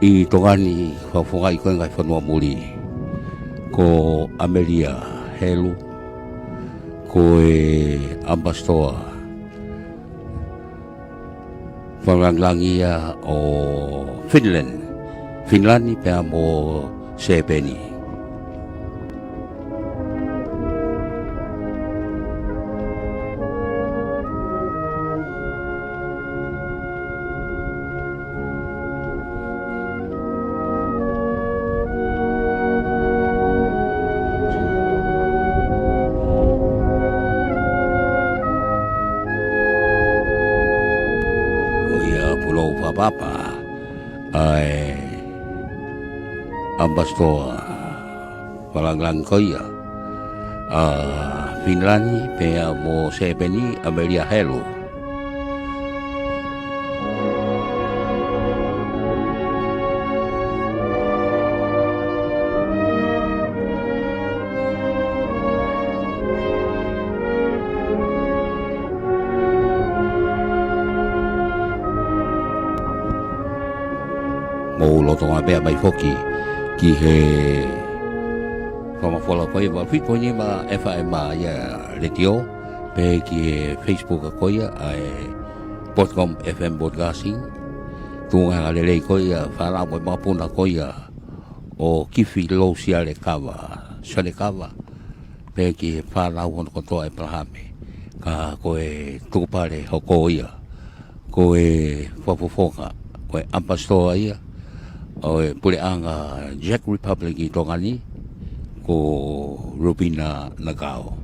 I tongani whawhungai koe ngai whanua muri. Ko Amelia Helu. Ko e ambastoa. Whanganglangia o Finland. Finlandi pēr mo Sepeni. Papa ai ambastoa palanglang koia Finlandi pea mo Sepeni Amelia Helu tonga bea mai foki ki he whamafola koe wa whitpoini ma FIMA ia retio pe ki he Facebook a koe ai Podcom FM Broadcasting tunga ngalelei koe whala mo mapuna koe o kifi lo siale kawa sale kawa pe ki he whala hon kotoa e plahame ka koe tukupare hoko ia koe whafofoka koe ampastoa ia o pule anga Jack Republic i tongani ko Rubina Nagao.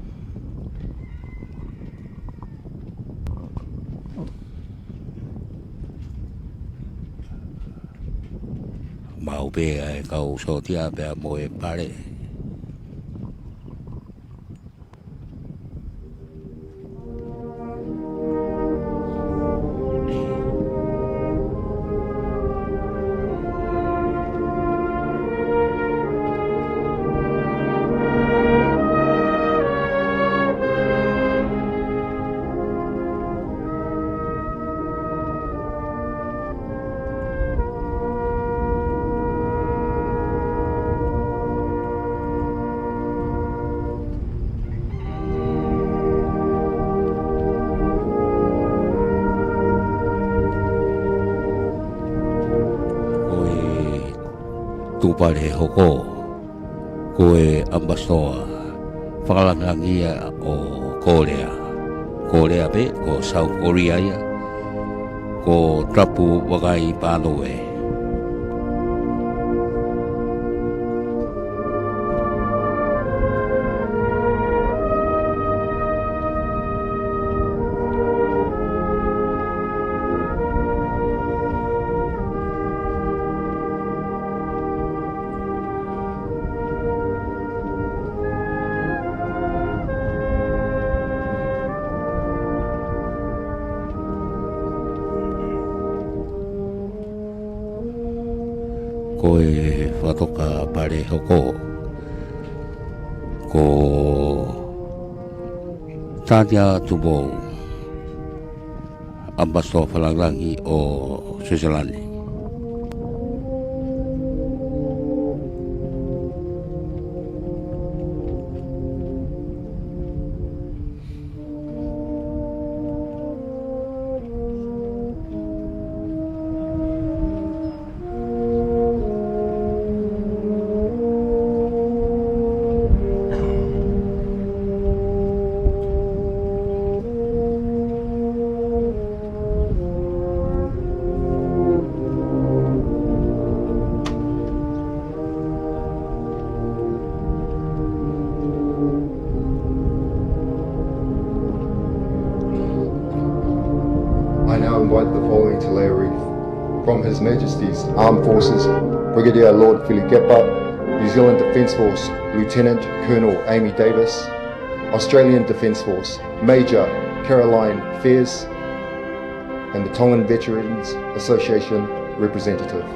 Mau pe e kau sotia pe mo e pare. Tupare hoko koe ambastoa whakalangangia o Korea. Korea pe ko South Korea ia ko trapu wakai panoe. Koe whatoka pare hoko ko tātia tubo ambasto whalanglangi o Switzerland. Invite the following to lay a wreath. From His Majesty's Armed Forces, Brigadier Lord Filigepa, New Zealand Defence Force, Lieutenant Colonel Amy Davis, Australian Defence Force, Major Caroline Fairs, and the Tongan Veterans Association representative.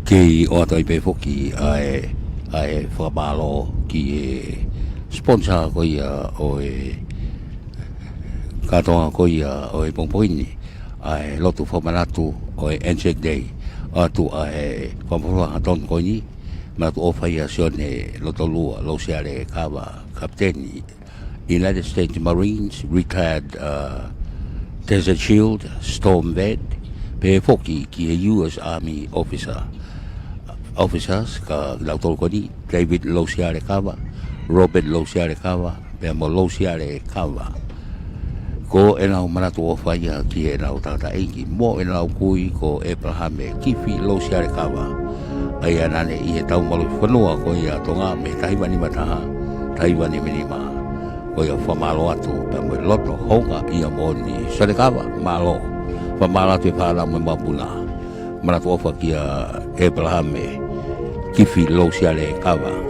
Kei o atoi pe foki ai whamalo ki sponsor ko ia o katoa ko ia o pongpoini ai lotu whamanatu o Anzac Day atu ai whamawha haton ko ni ma tu ofa ia sione loto lua lo siare kawa kapteni United States Marines retired Desert Shield Storm Vet pe foki ki US Army officers ka lautol ko ni David Losiare Kawa, Robert Losiare Kawa, pe mo Losiare Kawa. Ko e nau manatu o whaia ki e nau tata eiki, mo e nau kui ko Abraham e kiwhi Losiare Kawa. Ai anane i e tau malu whanua ko ia tonga me taiwani mataha, taiwani minima. Ko ia whamalo atu, pe mo loto honga ia mo ni Sare Kawa, malo. Whamalo atu e whaala mo mapuna. Manatu o whakia Abraham e kifi Losiare Kawa.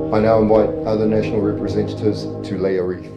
I now invite other national representatives to lay a wreath.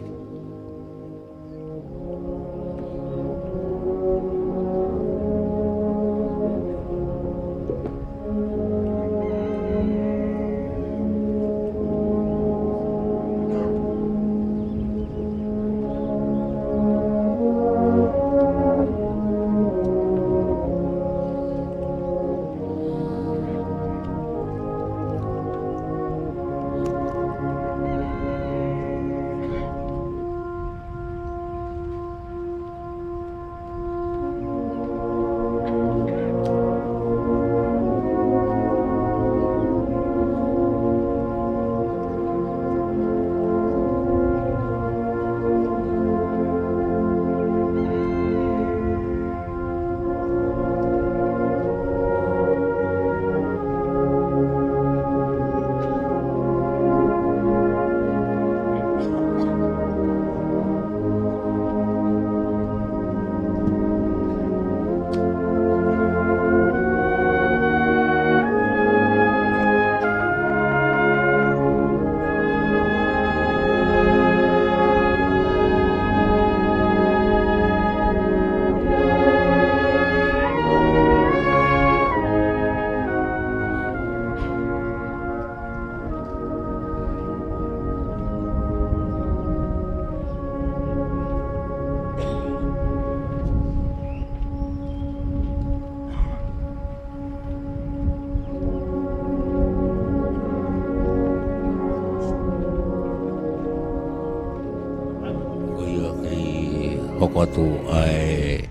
Hoko atu ai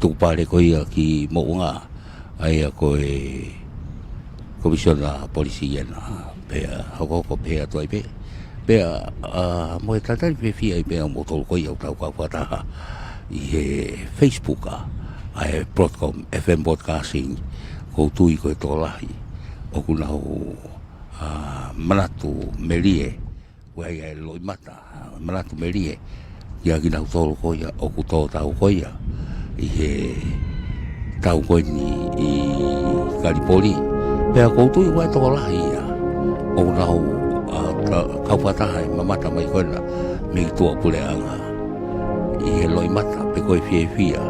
tupare ko ia ki mounga ai ko e komisiona polisia na pe hoko ko pe atu ai pe mo e tata pe fi ai pe mo tol ko ia tau ka fata i Facebook ai Broadcom FM broadcasting ko tui ko to Lahi o kuna o manatu melie wai ai loi mata manatu melie ia ki nau tolo ko ia o ku to tau ko ia i he tau ko ni i Kalipoli pe ko tu i wai to Lahi ia o nau kau fata hai mamata mai ko na me tu pule anga i he loi mata pe ko fie ia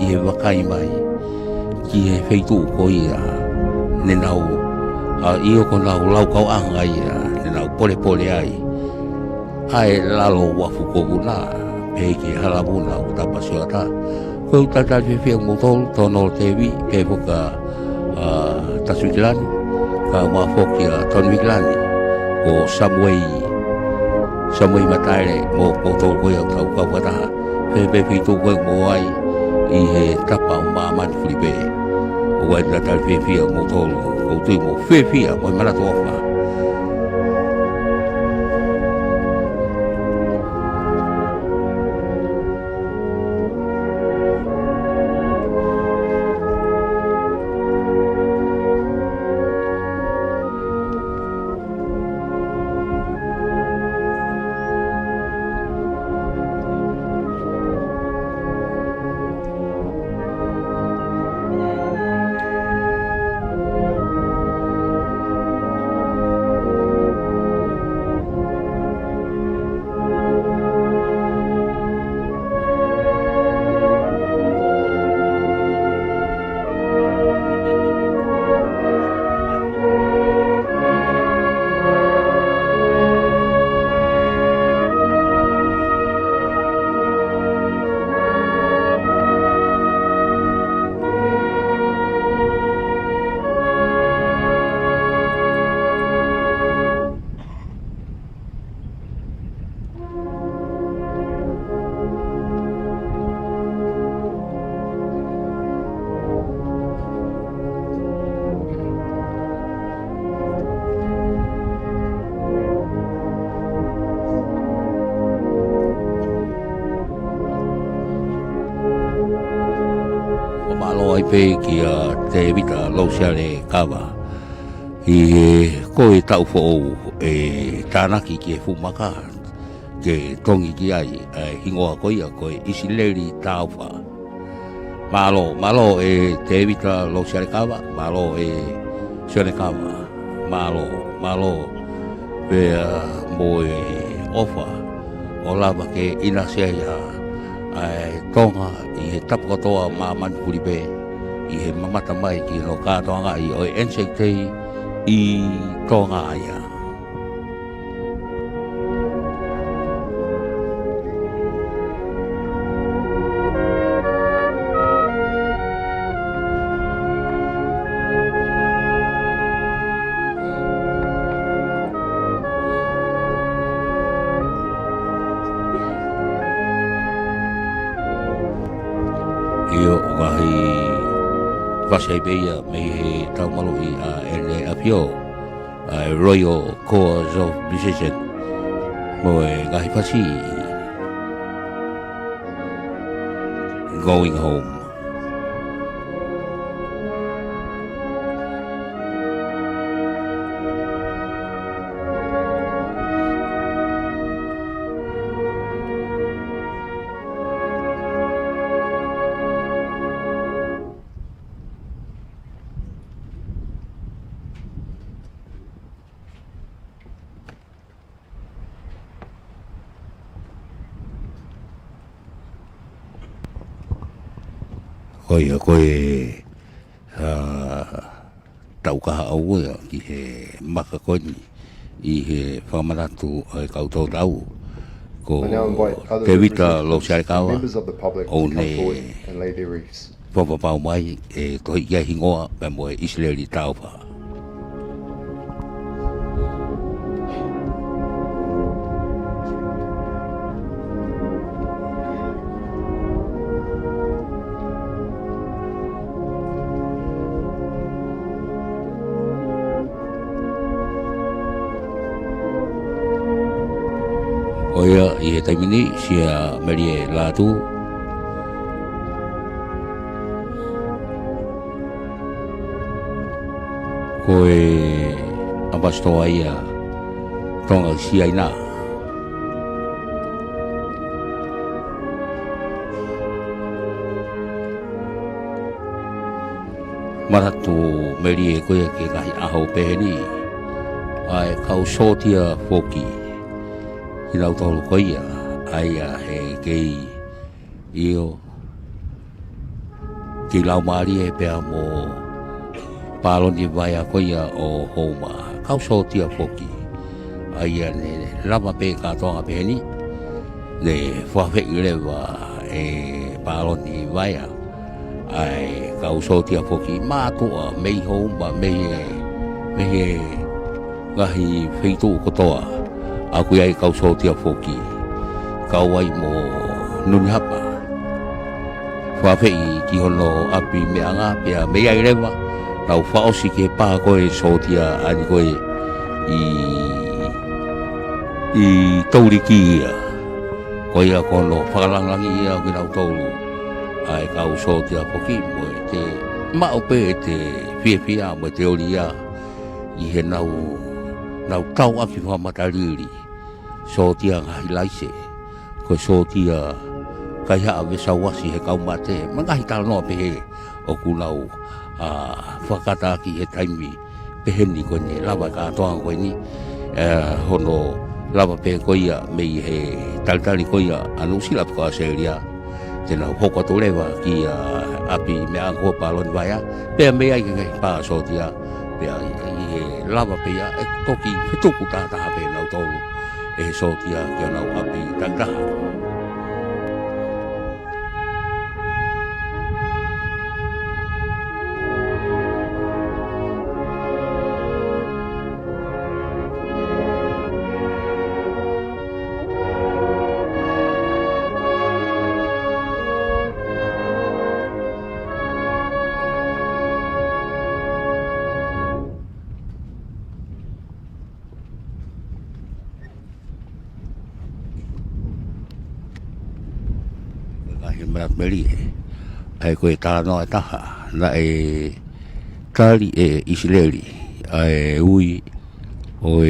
i he wakai mai ki he feitu ko ia ne nau I o ko nau lau kau anga I ne nau pole pole ai ai lalo wa fuko buna pe ki halabuna o tapasiota ko tata fi motol tono tevi ke boka taswilan ka wa fokia tonwiglani o Samway mataire mo motol ko ya tau ka wata pe fitu ko mo ai I he tapa o maman flipe o wai tata fi motol o tu mo fi mo mana tofa pe ki te vita lausiale kawa I koe tau fo tānaki ki fumaka ke tongi ki ai hingoa koe isileri tauwha malo te vita lausiale kawa malo sione kawa malo pe mo ofa o lava ke ina sea Tonga I he tapukatoa maman kuripe I he mamata mai ki no kātoanga I o Anzac I Tonga aia. Io wahi Vasai Beia me he taumalo I ene apio Royal Cause of Musician mo ngahi pasi Going Home. Koe tau kaha au I he makakoni I he whamanatu kautau tau ko I now invite other te vita lo representatives siare and kawa members of the public to o come ne forward and lay their wreaths. whapapau mai tohi kia hingoa pe moe Israeli tauwha. Oia I he taimini sia merie Latu koe ambastoa ia tonga sia ina maratu merie koe ke ngahi aho peheni ai kau sotia foki Hinau tolu koia aia he kei io ki lau maari e pea mo paloni vai a koia o homa kau so tia foki ai ne lava pe ka tonga pe ni le fa fe le va paloni vai ai kau so tia foki ma to me homa me gahi feitu ko toa aku ai kau so tia foki kau ai mo nuni hapa fa fe ki hono api me anga pe me ai lewa tau whaosi ke pā koe sotia ani koe i tauriki ia. Koe ia kono whakalangangi ia o kinau tauru. Ai kau sotia poki mo e te maupe e te whiawhia mo e te ori ia. I he nau tau aki whamatariri. Sotia ngahi laise. Koe sotia kai haa vesawasi he kaumate. Mangahi tala noa pehe o kunau. Whakataki he taimi peheni koe ni lava katoa koe ni hono lava pe koe ia mei he talitali koe ia anu silap koa seria tena hoko to lewa ki api mea koe palon vaya pea mea i kai paa sotia pea i he lava pe ia toki fetuku tātaha pe nau tolu e sotia ki nau api tangtaha. Meri ai koe tā noa taha na e tali e Israeli ai ui o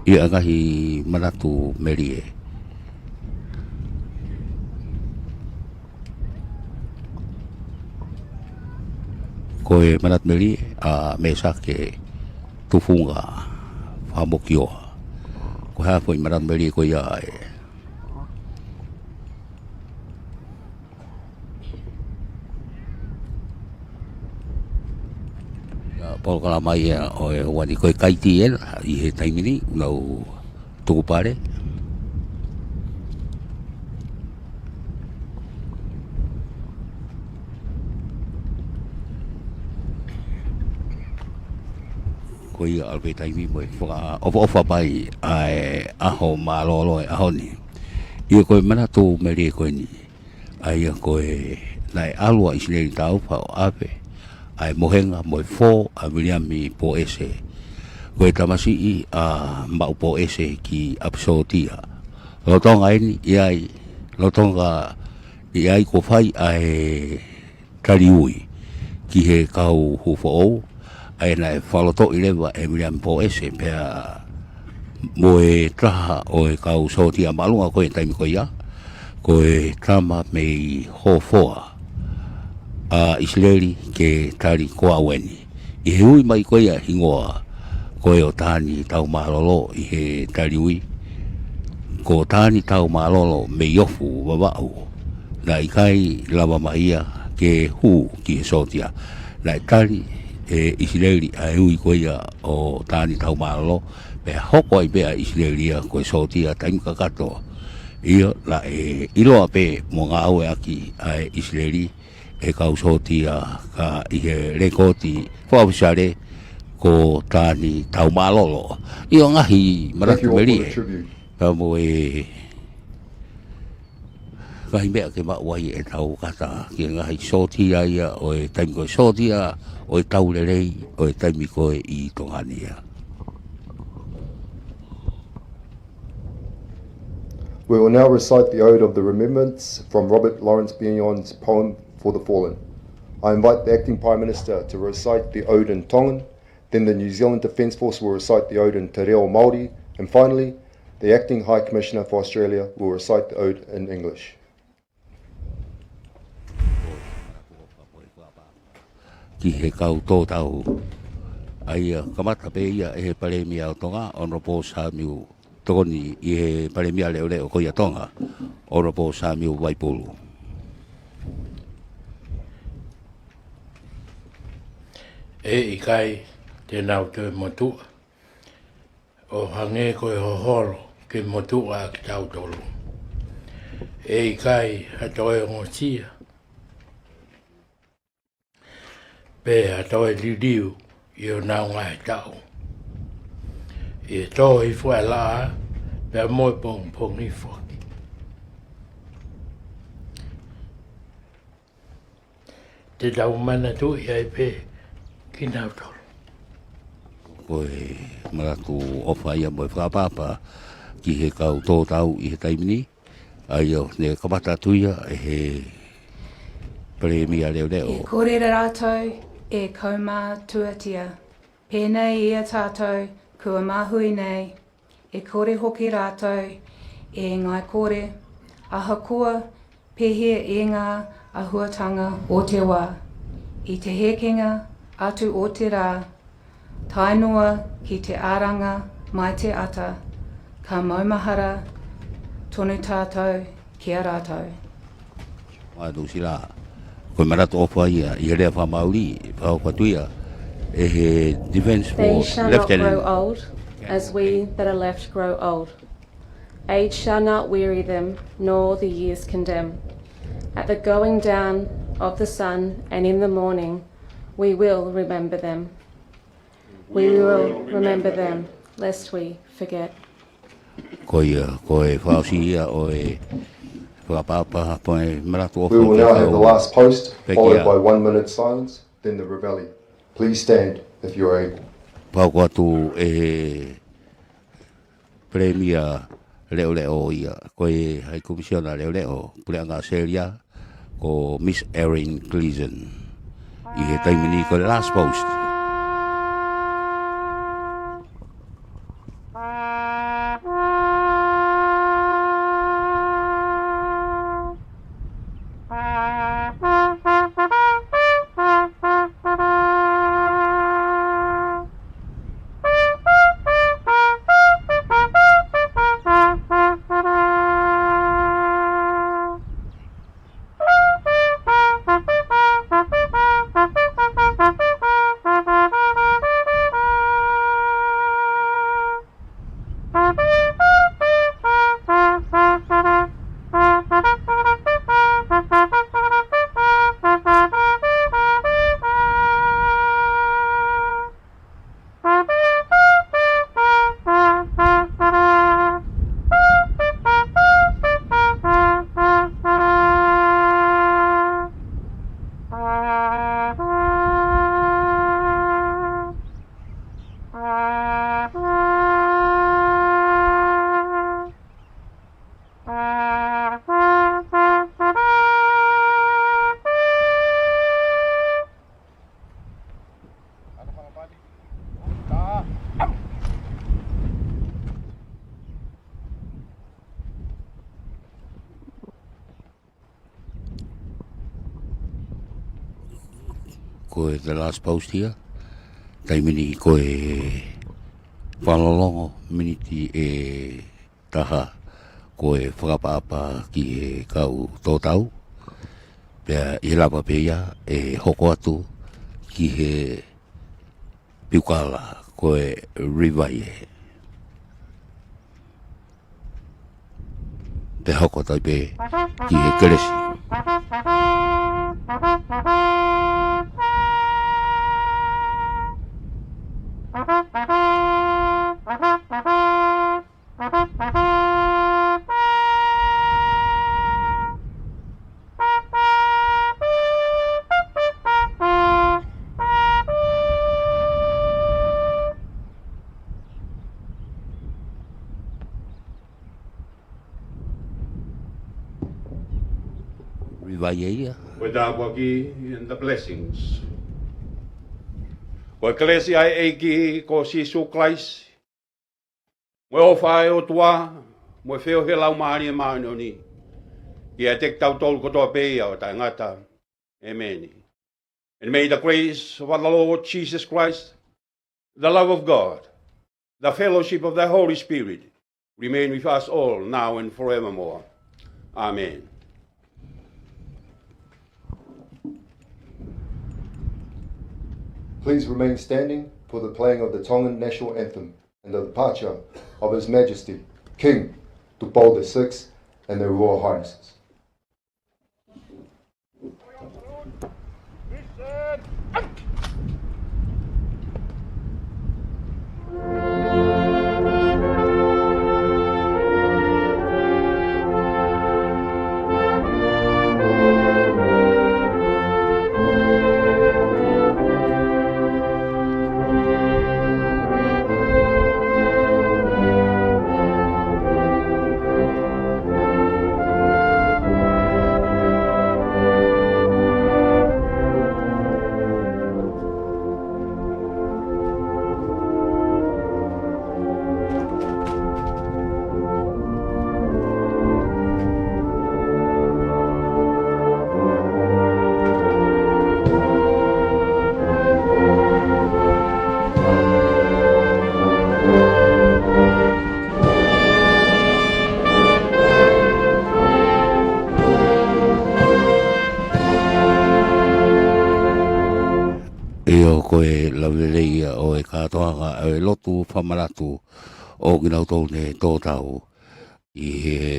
i agahi manatu meri koe manat meri a mesa ke tufunga whamokio ko haa koe manat meri koe ia Paula kala mai o wani koe kaiti i he taimini nau tuku pare. Koe ia alpe taimi moe whaka ofa pai ai aho malolo aho ni. Ia koe mana tō meri koe ni. Ai koe nai alua Israeli tau pao ape. Ai mohenga moi fo a Williami po ese koe tamasi i a mau po ese ki absotia lotonga ini iai lotonga iai ko fai ai kariui ki he kau hufo o ai na faloto ilewa e Williami po ese pea moe traha o e kau sotia malunga koe taimi koe ia koe tama mei hofoa a Israeli ke tari koa weni. I he ui mai koe a hingoa koe o tāni tau malolo i he tari ui. Ko tāni tau malolo me iofu wawau. Na i kai lawa maia ke hu ki he sotia. Na i tari e Israeli a ui koe a o tāni tau malolo. Pe hoko ai bea Israeli a koe sotia taimka katoa. Ia la e iloa pe mo ngā aue aki a Israeli. E kau sotia ka i he rekoti whaafisare ko tāni tau malolo. I o ngahi maratu meri ka mo ngahi mea ke mauai e tau kata ki ngahi sotia ia o e taimi koe sotia o e tau lerei o e taimi koe i tongania. We will now recite the Ode of the Remembrance from Robert Lawrence Bignon's poem For the Fallen. I invite the Acting Prime Minister to recite the Ode in Tongan, then the New Zealand Defence Force will recite the Ode in Te Reo Māori, and finally, the Acting High Commissioner for Australia will recite the Ode in English. Ki he kau tō tau, ai kamata pe ia e he paremia o Tonga, Honourable Samuel Togoni i he paremia leo leo koia Tonga, Honourable Samuel Waipulu. E I kai te nau te motua. O hange koe hohoro ke motua ki tau tolu. E I kai hatoe ngosia. Pe hatoe liu I o nau ngai tau. E tō I fua la pe moi pong I fuaki. Te tau mana tu I ai pe ki nau tolu. Koe maratu ofa ia mo whakapapa ki he kau tō tau I he taimini. Ai o ne kapata tuia e he premia leo leo. E kōrera rātou e kaumā tuatia. Pēnei ia tātou kua māhui nei. E kore hoki rātou e ngai kore. Ahakoa pehea e ngā ahuatanga o te wā. I te hekenga atu o te rā. Tainoa ki te āranga mai te ata. Ka maumahara tonu tātou kia rātou. Wādu sila. Koe maratu ofa ia, I rea whamauri, whakatuia, e he defense for They shall not grow lieutenant. old, as we that are left grow old. Age shall not weary them, nor the years condemn. At the going down of the sun and in the morning, we will remember them. We will remember them, lest we forget. Koe whausi ia o e whakapapa poe maratu ofa. We will now have the last post, Peki followed a. by 1 minute silence, then the reveille. Please stand if you are able. Pau atu e he premia leo leo ia. Koe hai komisiona leo leo. Puleanga Seria ko Miss Erin Gleason. I he taimini ko last post. Koe the last post here. Taimini koe whalolongo miniti e taha koe whakapapa ki he kau tōtau. Pea I lapa peia e hoko atu ki he piukala koe rivaie. Pe hoko tai pe ki he keresi. Rivaie. With our waki and the blessings. Wa klesi ai eiki ko Sisu Christ. Mo o fai o tua, mo feo he lau maani e maanoni. Ia tek tau tolu kotoa peia o tai ngata. Amen. And may the grace of our Lord Jesus Christ, the love of God, the fellowship of the Holy Spirit remain with us all now and forevermore. Amen. Please remain standing for the playing of the Tongan national anthem and the departure of His Majesty, King Paula VI and their Royal Highnesses. Koe laulelei o e katoanga o e lotu whamaratu o ginau tau ne tō tau i he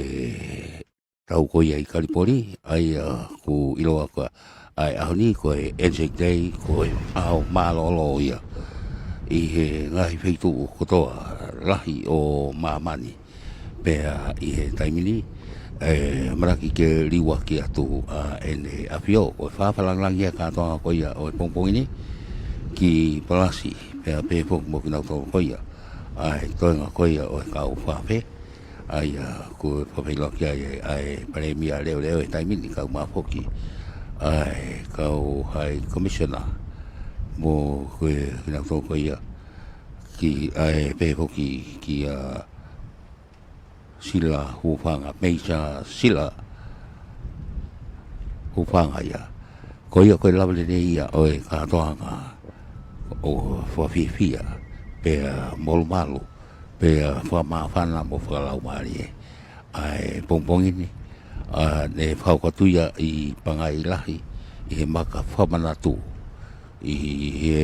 tau koe ai Karipori ai ku iloa koe ai ahoni koe Anzac Day koe ao malolo ia i he ngahi feitu kotoa Lahi o Mamani pea i he taimini maraki ke liwa ki atu ene awhio koe whawhalangangia katoanga koe ia o e pongpongini ki Palasi pea pe fok mo kinau tau koia ai toenga koia o e kau whawhe ai ko whawhailoki ai paremia leo e taimini kau mafoki ai kau hai commissioner mo koe kinau tau koia ki ai pe foki ki sila hufanga meisa sila hufanga ia koia koe lavele ia o e katoanga o whawhiwhia pea molumalu pea whamawhana mo whakalau maari ai pongpongini ne whaukatuia i Pangai Lahi i he maka whamanatu i he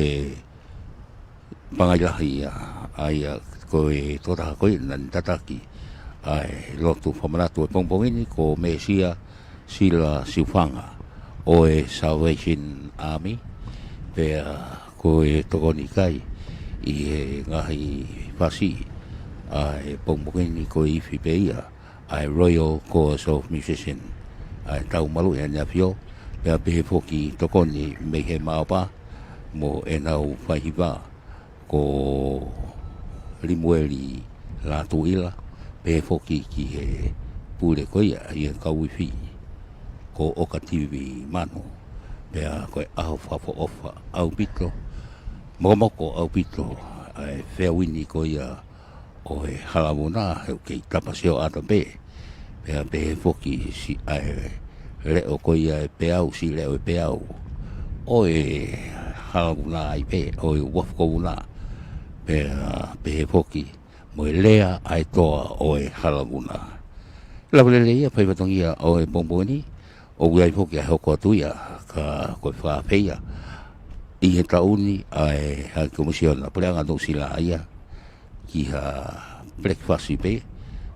Pangai Lahi ai koe tōtaha koe nan tataki ai lotu whamanatu e pongpongini ko Mesia Sila Siwhanga o e Salvation Army pea ko e tokoni kai i he ngahi whasi ai pongpongini ko i whipeia ai Royal Corps of Musicians ai tau malu e ania whio pea pehe foki tokoni me he maopa mo e nau whahiwa ko Limueli Latu ila pehe foki ki he pule koia i he kauiwhi ko Oka TV mano pea koe aho whafo ofa au pito Momoko au pito ai whewini ko ia o e halamuna heu kei tapaseo ato pe pea pe foki si ai leo ko ia e peau si leo e peau o e halamuna ai pe o e wafko una pea pe foki mo e lea ai toa o e halamuna laulele ia pai watongia o e bomboni o uai foki ai hoko atuia ka koe whawheia i he tauni ai ha komisiona preanga no sila ia ki ha breakfast pe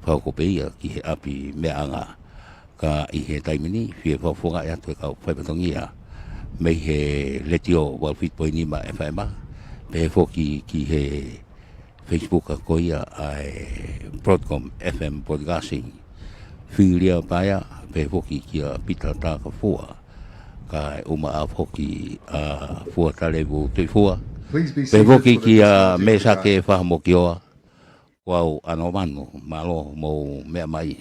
fa ko pe ia ki he api meanga ka i he taimini fie fa fonga ia to ka fa betongia me he letio wal fit poini ma fma pe foki ki he Facebook ko ia ai Broadcom FM podcasting filia paya pe foki ki a pita ta ka fua ka uma a foki fua talevu te fua pe foki ki a mesa ke fa mo kioa wau anomano malo mo mea mai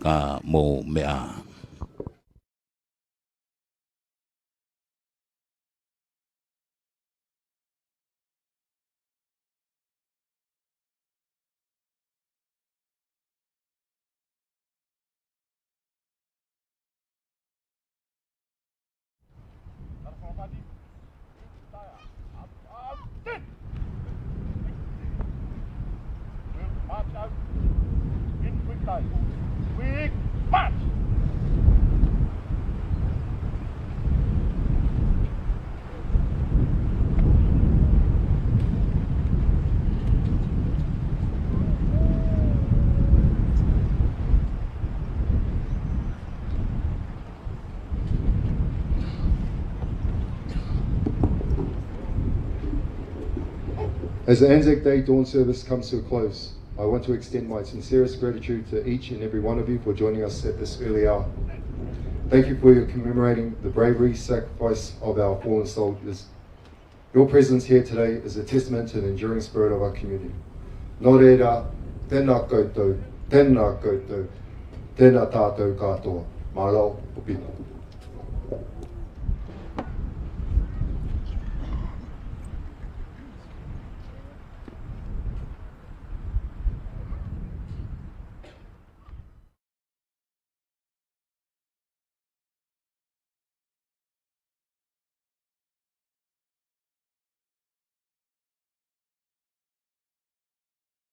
ka mo mea As the Anzac Day dawn service comes to a close, I want to extend my sincerest gratitude to each and every one of you for joining us at this early hour. Thank you for your commemorating the bravery, sacrifice of our fallen soldiers. Your presence here today is a testament to the enduring spirit of our community. Nō reira, tēnā koutou, tēnā koutou, tēnā tātou katoa, mālo o pito.